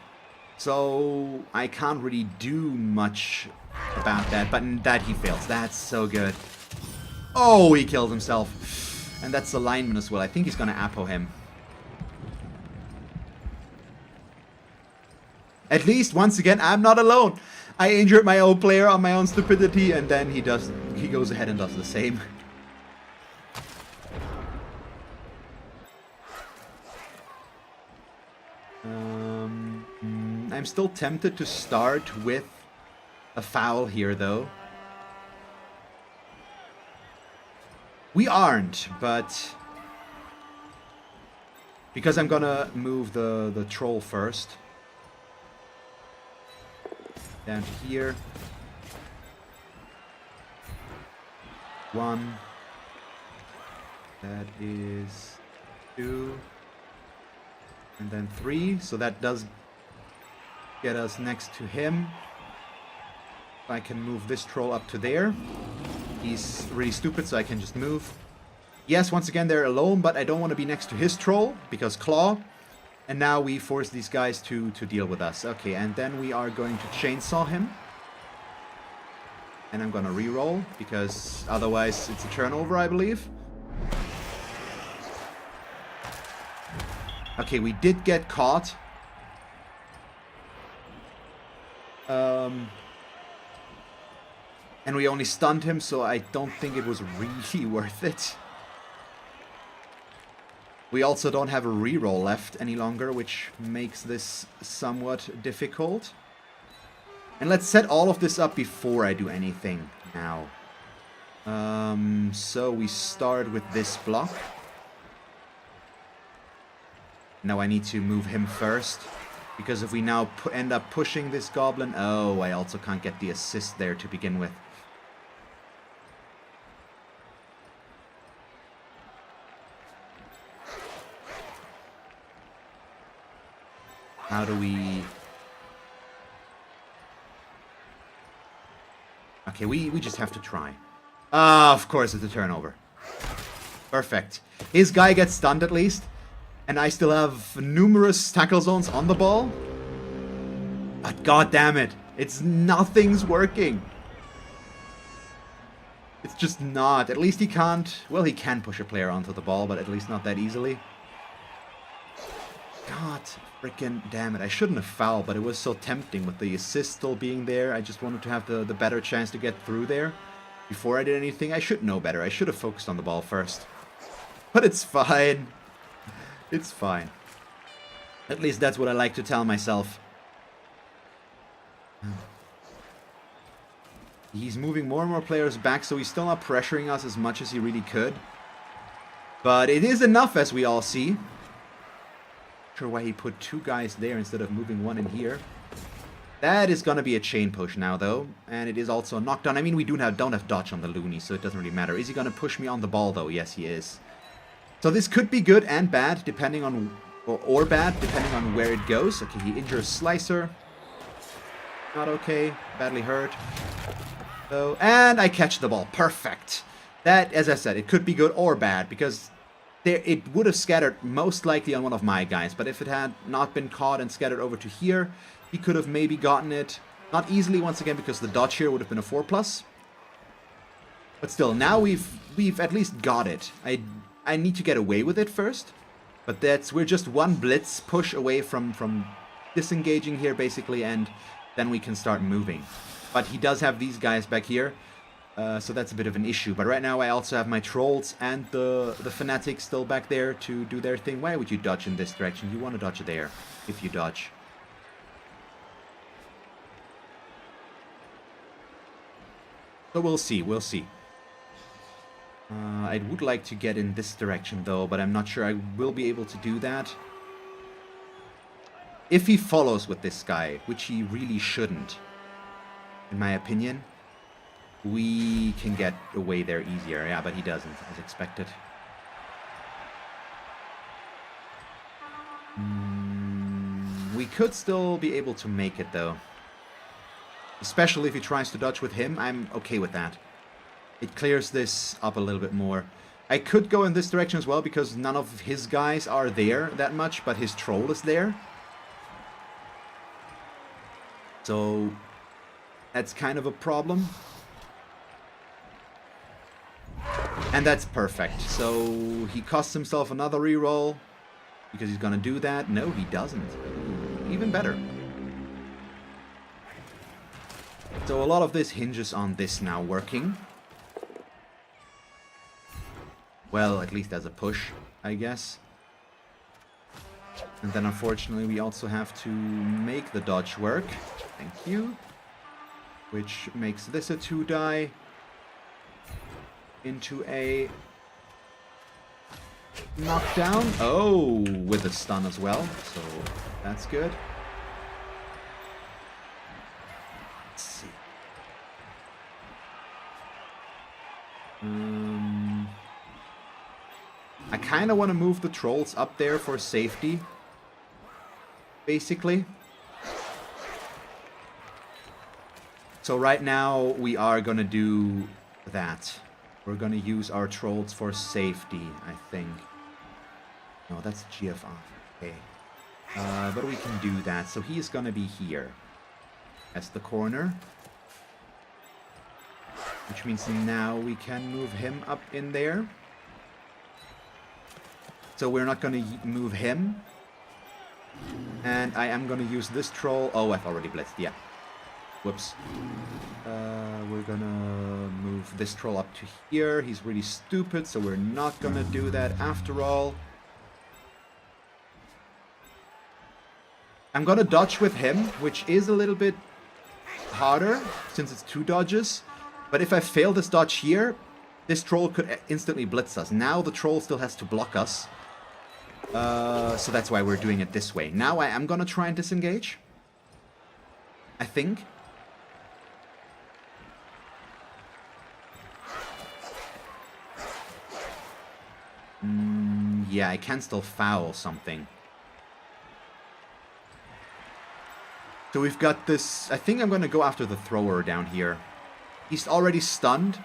Speaker 1: So I can't really do much about that, but in that he fails. That's so good. Oh, he killed himself. And that's the lineman as well. I think he's going to Apo him. At least, once again, I'm not alone. I injured my own player on my own stupidity, and then he goes ahead and does the same. I'm still tempted to start with a foul here, though. We aren't, but because I'm gonna move the troll first. Down to here. 1. That is 2. And then 3. So that does get us next to him. I can move this troll up to there. He's really stupid, so I can just move. Yes, once again, they're alone, but I don't want to be next to his troll, because Claw. And now we force these guys to deal with us. Okay, and then we are going to chainsaw him. And I'm going to reroll, because otherwise it's a turnover, I believe. Okay, we did get caught. And we only stunned him, so I don't think it was really worth it. We also don't have a reroll left any longer, which makes this somewhat difficult. And let's set all of this up before I do anything now. So we start with this block. Now I need to move him first. Because if we now end up pushing this goblin... Oh, I also can't get the assist there to begin with. How do we... Okay, we just have to try. Of course it's a turnover. Perfect. His guy gets stunned at least. And I still have numerous tackle zones on the ball. But god damn it. Nothing's working. It's just not. At least he can't... Well, he can push a player onto the ball, but at least not that easily. God freaking damn it. I shouldn't have fouled, but it was so tempting with the assist still being there. I just wanted to have the better chance to get through there. Before I did anything, I should know better. I should have focused on the ball first. But it's fine. It's fine. At least that's what I like to tell myself. He's moving more and more players back, so he's still not pressuring us as much as he really could. But it is enough, as we all see. Not sure why he put two guys there instead of moving one in here. That is going to be a chain push now, though. And it is also a knockdown. I mean, we don't have dodge on the loony, so it doesn't really matter. Is he going to push me on the ball, though? Yes, he is. So this could be good and bad, depending on... Or bad, depending on where it goes. Okay, he injures Slicer. Not okay. Badly hurt. So, and I catch the ball. Perfect. That, as I said, it could be good or bad, because it would have scattered most likely on one of my guys. But if it had not been caught and scattered over to here, he could have maybe gotten it. Not easily, once again, because the dodge here would have been a 4+. But still, now we've at least got it. I need to get away with it first. But we're just one blitz push away from disengaging here, basically, and then we can start moving. But he does have these guys back here, so that's a bit of an issue. But right now I also have my trolls and the fanatics still back there to do their thing. Why would you dodge in this direction? You want to dodge there, if you dodge. So we'll see, we'll see. I would like to get in this direction, though, but I'm not sure I will be able to do that. If he follows with this guy, which he really shouldn't, in my opinion, we can get away there easier. Yeah, but he doesn't, as expected. We could still be able to make it, though. Especially if he tries to dodge with him, I'm okay with that. It clears this up a little bit more. I could go in this direction as well, because none of his guys are there that much, but his troll is there. So that's kind of a problem. And that's perfect. So he costs himself another reroll, because he's gonna do that. No, he doesn't. Even better. So a lot of this hinges on this now working. Well, at least as a push, I guess. And then unfortunately we also have to make the dodge work. Thank you. Which makes this a 2-die into a knockdown. Oh, with a stun as well. So that's good. Let's see. I kind of want to move the trolls up there for safety, basically. So right now we are going to do that. We're going to use our trolls for safety, I think. No, that's GFR. Okay. But we can do that. So he is going to be here as the corner. Which means now we can move him up in there. So we're not going to move him. And I am going to use this troll. Oh, I've already blitzed, yeah. Whoops. We're gonna move this troll up to here. He's really stupid, so we're not gonna do that after all. I'm gonna dodge with him, which is a little bit harder, since it's 2 dodges. But if I fail this dodge here, this troll could instantly blitz us. Now the troll still has to block us. So that's why we're doing it this way. Now I am gonna try and disengage. I think. Yeah, I can still foul something. So we've got this... I think I'm going to go after the thrower down here. He's already stunned.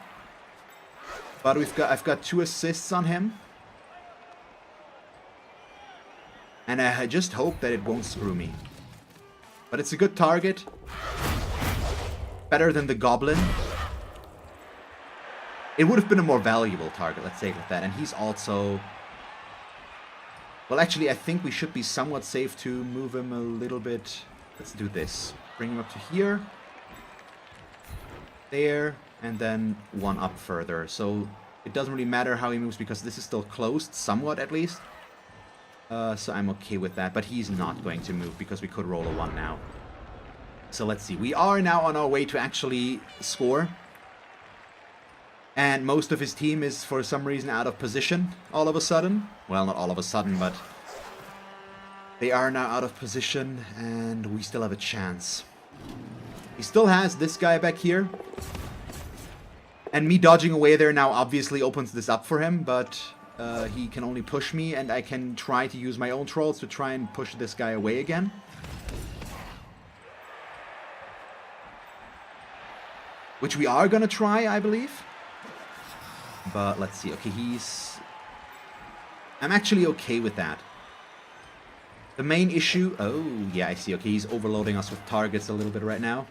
Speaker 1: But I've got 2 assists on him. And I just hope that it won't screw me. But it's a good target. Better than the Goblin. It would have been a more valuable target, let's say it like that. And he's also... Well, actually, I think we should be somewhat safe to move him a little bit... Let's do this. Bring him up to here. There. And then 1 up further. So it doesn't really matter how he moves because this is still closed, somewhat at least. So I'm okay with that. But he's not going to move because we could roll a 1 now. So let's see. We are now on our way to actually score. And most of his team is for some reason out of position all of a sudden. Well, not all of a sudden, but... They are now out of position, and we still have a chance. He still has this guy back here. And me dodging away there now obviously opens this up for him, but he can only push me, and I can try to use my own trolls to try and push this guy away again. Which we are gonna try, I believe. But let's see. Okay, I'm actually okay with that. The main issue... Oh, yeah, I see. Okay, he's overloading us with targets a little bit right now.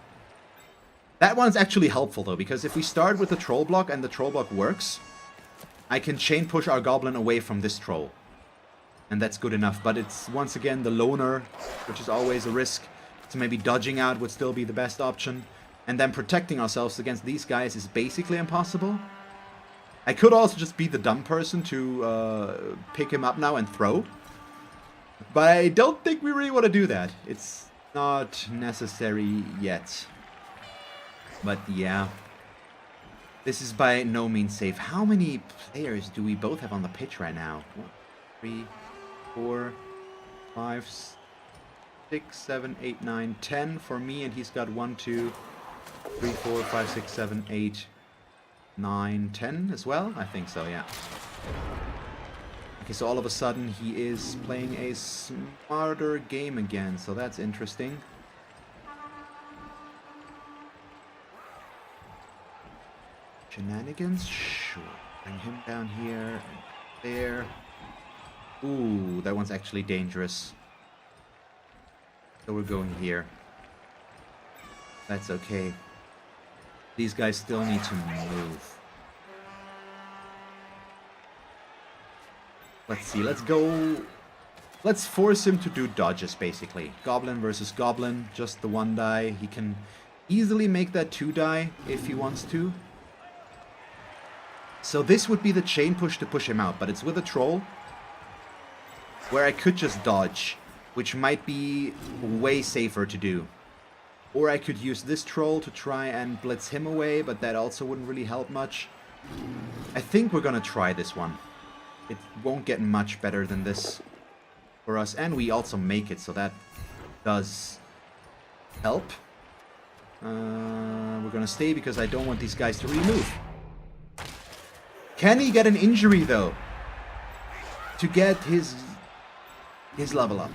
Speaker 1: That one's actually helpful, though, because if we start with the troll block and the troll block works, I can chain push our goblin away from this troll. And that's good enough. But it's, once again, the loner, which is always a risk. So maybe dodging out would still be the best option. And then protecting ourselves against these guys is basically impossible. I could also just be the dumb person to pick him up now and throw. But I don't think we really want to do that. It's not necessary yet. But yeah. This is by no means safe. How many players do we both have on the pitch right now? 1, 3, 4, 5, 6, 7, 8, 9, 10 for me. And he's got 1, 2, 3, 4, 5, 6, 7, 8, 9, 10 as well? I think so, yeah. Okay, so all of a sudden he is playing a smarter game again, so that's interesting. Shenanigans? Sure. Bring him down here and there. Ooh, that one's actually dangerous. So we're going here. That's okay. These guys still need to move. Let's see, let's go... Let's force him to do dodges, basically. Goblin versus Goblin, just the 1 die. He can easily make that 2 die if he wants to. So this would be the chain push to push him out, but it's with a troll. Where I could just dodge, which might be way safer to do. Or I could use this troll to try and blitz him away, but that also wouldn't really help much. I think we're gonna try this one. It won't get much better than this for us. And we also make it, so that does help. We're gonna stay because I don't want these guys to really move. Can he get an injury, though? To get his level up?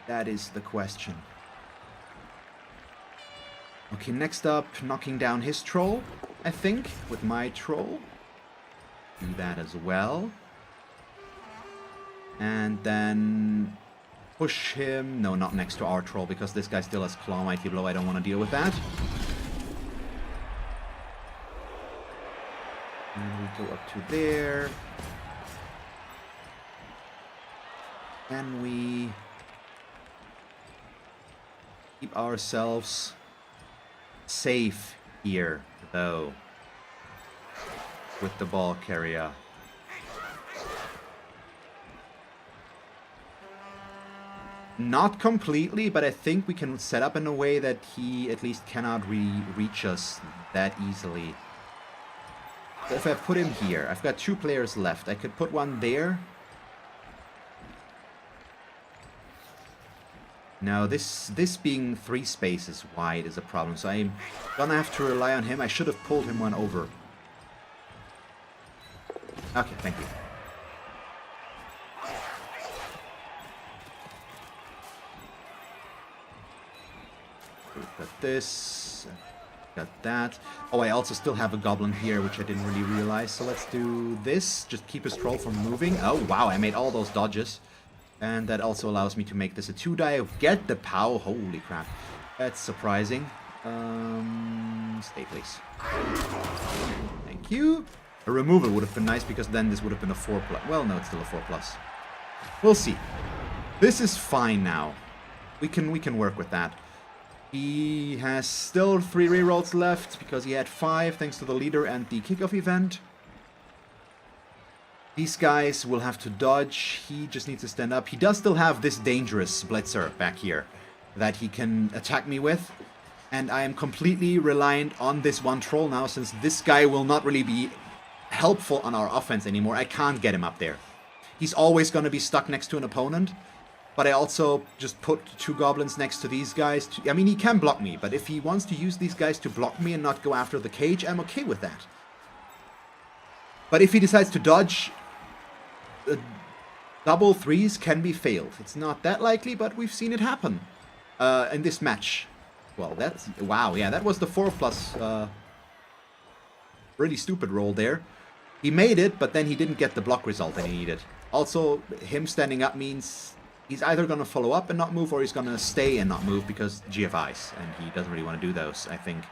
Speaker 1: That is the question. Okay, next up, knocking down his troll, I think, with my troll. Do that as well. And then push him. No, not next to our troll, because this guy still has Claw Mighty Blow. I don't want to deal with that. And we go up to there. Can we keep ourselves safe here, though, with the ball carrier. Not completely, but I think we can set up in a way that he at least cannot reach us that easily. So if I put him here, I've got 2 players left. I could put one there. Now this being 3 spaces wide is a problem, so I'm gonna have to rely on him. I should have pulled him one over. Okay, thank you. Got this, got that. Oh, I also still have a goblin here, which I didn't really realize. So let's do this, just keep his troll from moving. Oh, wow, I made all those dodges. And that also allows me to make this a 2-die. Get the POW, holy crap. That's surprising. Stay, please. Thank you. A removal would have been nice, because then this would have been a 4+. Well, no, it's still a 4+. We'll see. This is fine now. We can work with that. He has still 3 rerolls left, because he had 5 thanks to the leader and the kickoff event. These guys will have to dodge. He just needs to stand up. He does still have this dangerous blitzer back here that he can attack me with. And I am completely reliant on this one troll now, since this guy will not really be helpful on our offense anymore. I can't get him up there. He's always going to be stuck next to an opponent. But I also just put 2 goblins next to these guys. I mean, he can block me, but if he wants to use these guys to block me and not go after the cage, I'm okay with that. But if he decides to dodge, double 3s can be failed. It's not that likely, but we've seen it happen in this match. Well, that's... Wow, yeah, that was the 4+. Really stupid roll there. He made it, but then he didn't get the block result that he needed. Also, him standing up means... He's either going to follow up and not move, or he's going to stay and not move because GFIs, and he doesn't really want to do those, I think.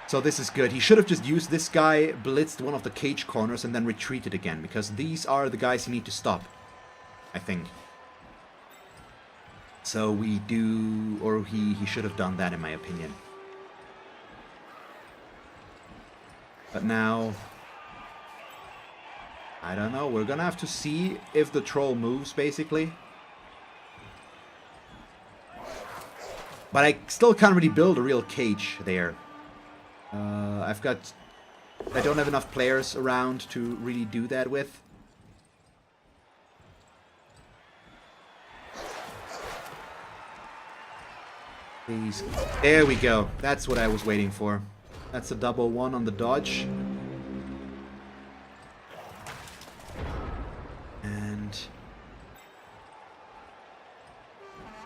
Speaker 1: So this is good. He should have just used this guy, blitzed one of the cage corners, and then retreated again, because these are the guys you need to stop, I think. So we do, or he should have done that, in my opinion. But now... I don't know, we're gonna have to see if the troll moves, basically. But I still can't really build a real cage there. I don't have enough players around to really do that with. Please. There we go. That's what I was waiting for. That's a double 1 on the dodge.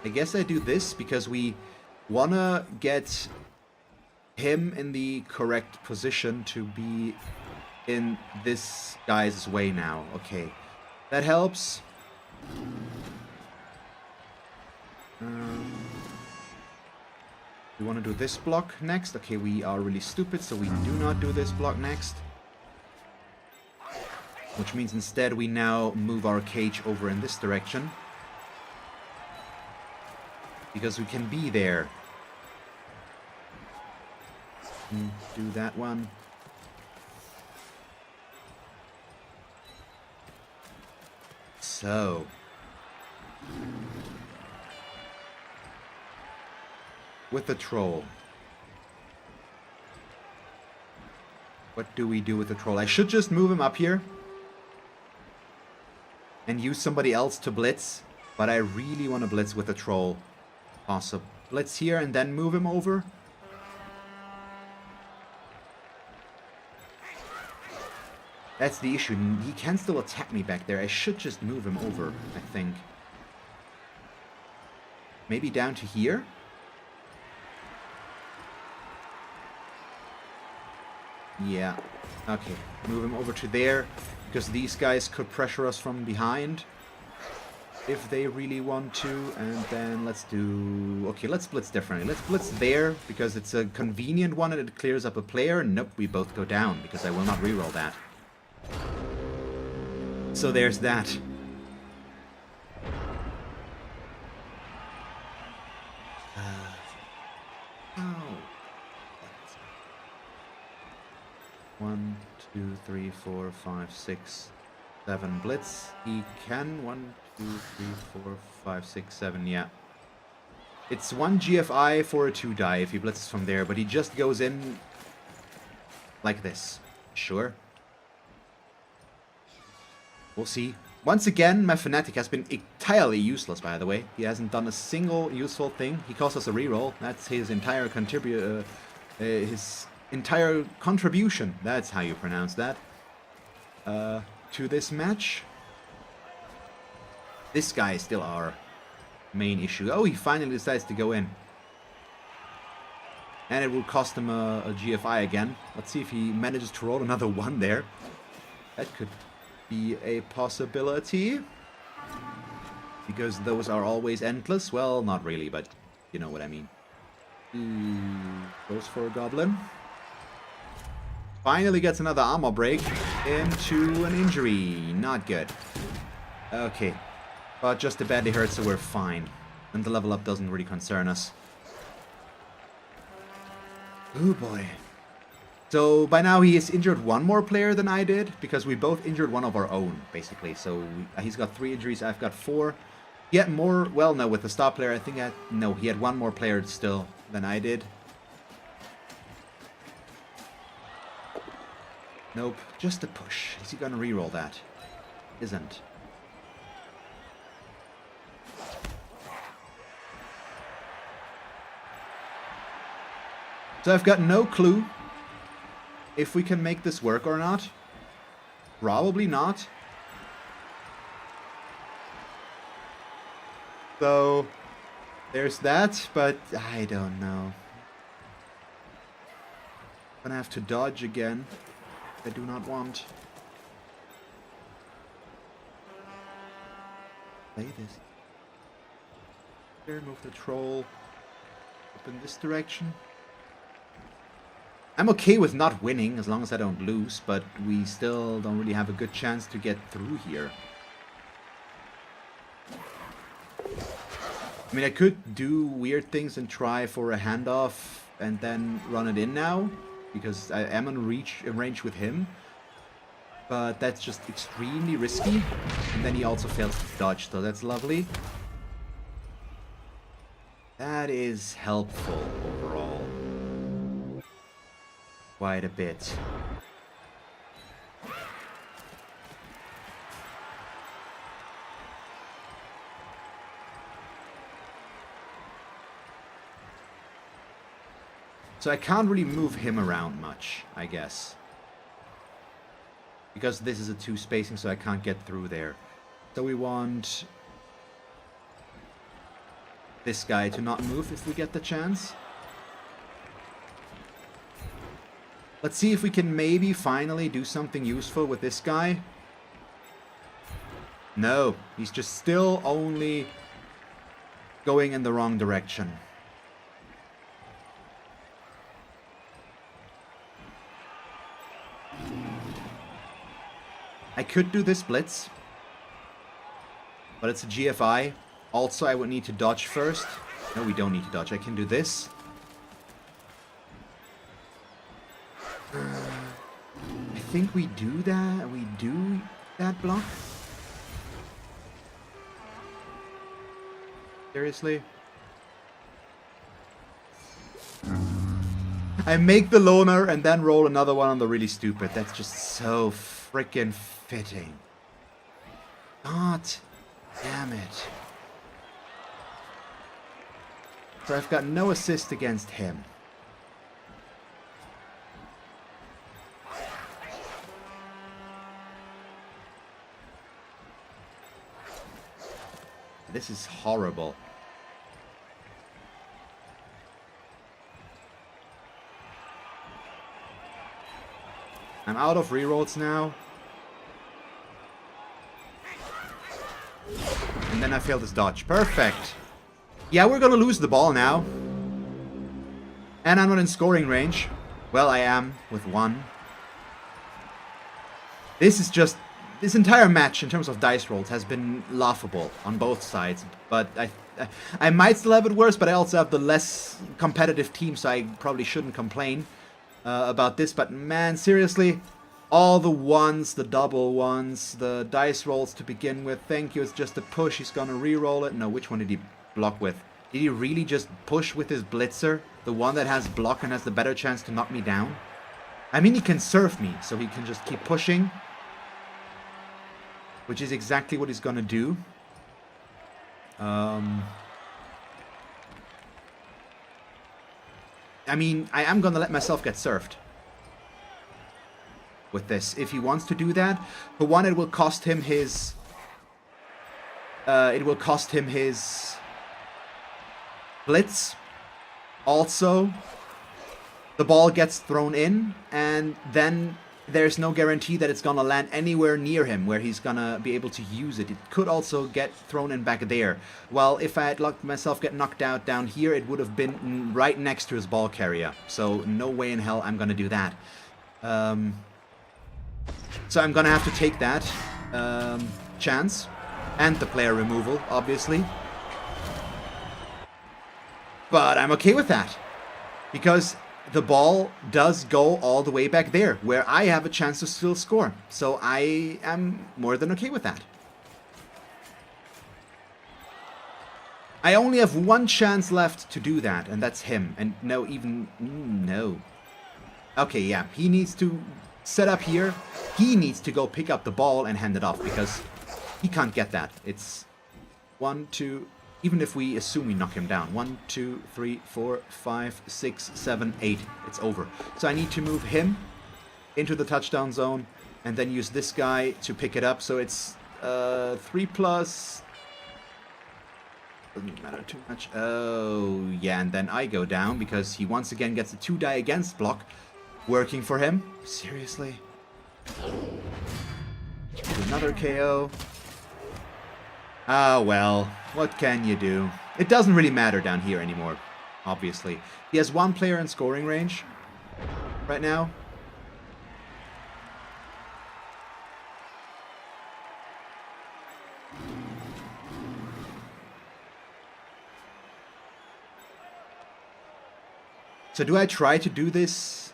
Speaker 1: I guess I do this because we want to get him in the correct position to be in this guy's way now. Okay, that helps. We want to do this block next. Okay, we are really stupid, so we do not do this block next. Which means instead we now move our cage over in this direction. Because we can be there. Do that one. So. With the troll. What do we do with the troll? I should just move him up here. And use somebody else to blitz. But I really want to blitz with the troll. Awesome. Blitz here and then move him over. That's the issue. He can still attack me back there. I should just move him over, I think. Maybe down to here? Yeah. Okay. Move him over to there. Because these guys could pressure us from behind. If they really want to. And then let's do... Okay, let's blitz differently. Let's blitz there. Because it's a convenient one and it clears up a player. Nope, we both go down. Because I will not reroll that. So there's that. Oh. 2, 3, 4, 5, 6, 7 blitz. He can 1, 2, 3, 4, 5, 6, 7. Yeah. It's 1 GFI for a 2 die if he blitzes from there, but he just goes in like this. Sure. We'll see. Once again, my Fnatic has been entirely useless, by the way. He hasn't done a single useful thing. He cost us a reroll. That's his entire contribution. That's how you pronounce that. To this match. This guy is still our main issue. Oh, he finally decides to go in. And it will cost him a GFI again. Let's see if he manages to roll another 1 there. That could be a possibility. Because those are always endless. Well, not really, but you know what I mean. Goes for a Goblin. Finally gets another armor break into an injury. Not good. Okay. But just a badly hurt, so we're fine. And the level up doesn't really concern us. Oh boy. So by now he has injured 1 more player than I did, because we both injured 1 of our own, basically. So he's got 3 injuries, I've got 4. He had more, well no, with the star player I think no, he had 1 more player still than I did. Nope, just a push. Is he gonna reroll that? Isn't. So I've got no clue if we can make this work or not. Probably not. So there's that, but I don't know. Gonna have to dodge again. I do not want. Play this. Here, move the troll up in this direction. I'm okay with not winning as long as I don't lose, but we still don't really have a good chance to get through here. I mean, I could do weird things and try for a handoff and then run it in now, because I am in range with him. But that's just extremely risky. And then he also fails to dodge, so that's lovely. That is helpful overall. Quite a bit. So I can't really move him around much, I guess. Because this is a 2 spacing, so I can't get through there. So we want this guy to not move if we get the chance. Let's see if we can maybe finally do something useful with this guy. No, he's just still only going in the wrong direction. I could do this blitz, but it's a GFI. Also, I would need to dodge first. No, we don't need to dodge. I can do this. I think we do that. We do that block. Seriously? I make the loner and then roll another one on the really stupid. That's just so freaking fitting. God damn it. So I've got no assist against him. This is horrible. I'm out of rerolls now. And then I failed this dodge. Perfect. Yeah, we're gonna lose the ball now. And I'm not in scoring range. Well, I am with 1. This is just... This entire match, in terms of dice rolls, has been laughable on both sides. But I might still have it worse, but I also have the less competitive team, so I probably shouldn't complain about this. But man, seriously, All the ones, the double ones, the dice rolls to begin with. Thank you, it's just a push. He's gonna re-roll it. No, which one did he block with? Did he really just push with his blitzer? The one that has block and has the better chance to knock me down? I mean, he can surf me, so he can just keep pushing. Which is exactly what he's gonna do. I mean, I am gonna let myself get surfed with this. If he wants to do that, for one, it will cost him his... blitz. Also, the ball gets thrown in, and then there's no guarantee that it's gonna land anywhere near him where he's gonna be able to use it. It could also get thrown in back there. Well, if I had let myself get knocked out down here, it would have been right next to his ball carrier. So no way in hell I'm gonna do that. So I'm gonna have to take that chance. And the player removal, obviously. But I'm okay with that. Because the ball does go all the way back there, where I have a chance to still score. So I am more than okay with that. I only have one chance left to do that, and that's him. And no, no. Okay, yeah, he needs to set up here. He needs to go pick up the ball and hand it off, because he can't get that. It's 1, 2... Even if we assume we knock him down. 1, 2, 3, 4, 5, 6, 7, 8. It's over. So I need to move him into the touchdown zone and then use this guy to pick it up. So it's 3 plus... Doesn't matter too much. Oh, yeah, and then I go down because he once again gets a 2 die against block. Working for him. Seriously? Another KO. Ah, well, what can you do? It doesn't really matter down here anymore, obviously. He has 1 player in scoring range right now. So do I try to do this?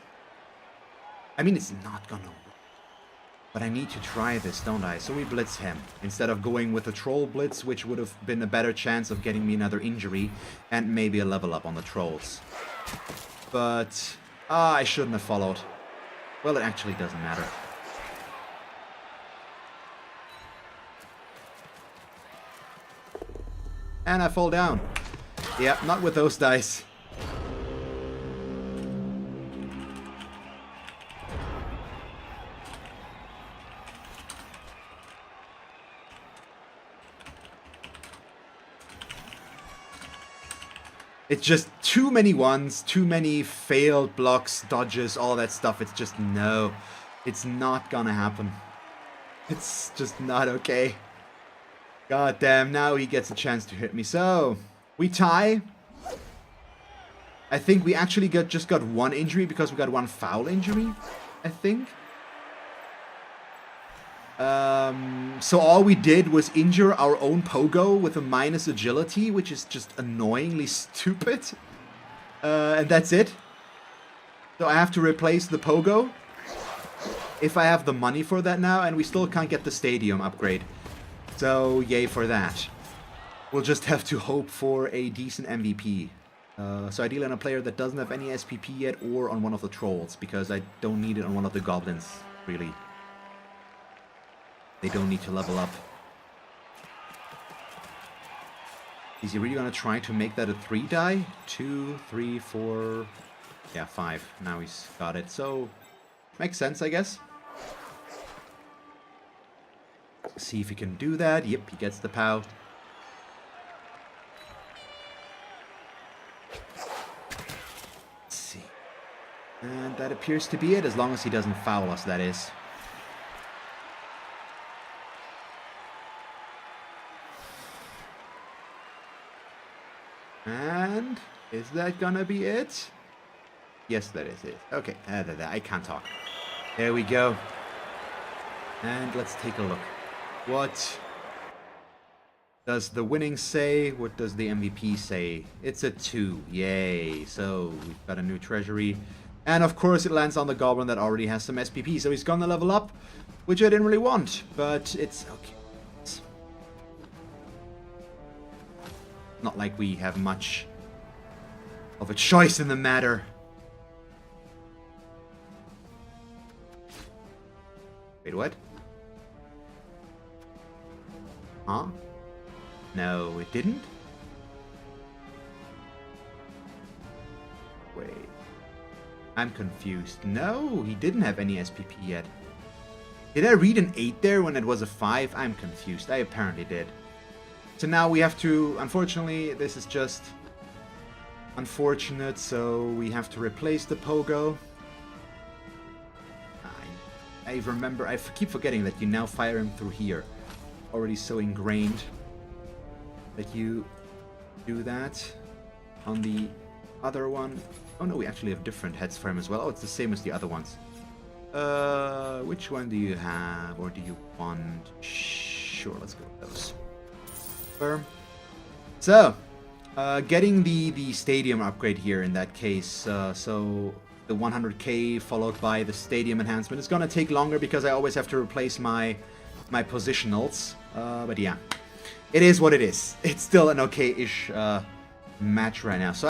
Speaker 1: I mean, it's not gonna work. But I need to try this, don't I? So we blitz him, instead of going with a troll blitz, which would have been a better chance of getting me another injury, and maybe a level up on the trolls. But, I shouldn't have followed. Well, it actually doesn't matter. And I fall down. Yeah, not with those dice. It's just too many ones, too many failed blocks, dodges, all that stuff. It's just no. It's not gonna happen. It's just not okay. God damn, now he gets a chance to hit me. So, we tie. I think we actually just got 1 injury because we got 1 foul injury, I think. So all we did was injure our own pogo with a minus agility, which is just annoyingly stupid. And that's it. So I have to replace the pogo. If I have the money for that now, and we still can't get the stadium upgrade. So yay for that. We'll just have to hope for a decent MVP. So ideally on a player that doesn't have any SPP yet, or on one of the trolls, because I don't need it on one of the goblins, really. They don't need to level up. Is he really gonna try to make that a 3 die? 2, 3, 4... Yeah, 5. Now he's got it. So, makes sense, I guess. See if he can do that. Yep, he gets the POW. Let's see. And that appears to be it, as long as he doesn't foul us, that is. And is that gonna be it? Yes, that is it. Okay, I can't talk. There we go. And let's take a look. What does the winning say? What does the MVP say? It's a 2. Yay. So we've got a new treasury. And of course it lands on the Goblin that already has some SPP, so he's gonna level up, which I didn't really want, but it's okay. It's not like we have much of a choice in the matter. Wait, what? Huh? No, it didn't? Wait. I'm confused. No, he didn't have any SPP yet. Did I read an 8 there when it was a 5? I'm confused. I apparently did. So now we have to... Unfortunately, this is just... unfortunate, so we have to replace the Pogo. I remember... I keep forgetting that you now fire him through here. Already so ingrained that you do that. On the other one... Oh no, we actually have different heads for him as well. Oh, it's the same as the other ones. Which one do you have, or do you want? Sure, let's go with those. Firm. So, getting the stadium upgrade here in that case. So the 100k followed by the stadium enhancement is gonna take longer because I always have to replace my positionals. But yeah, it is what it is. It's still an okay-ish match right now. So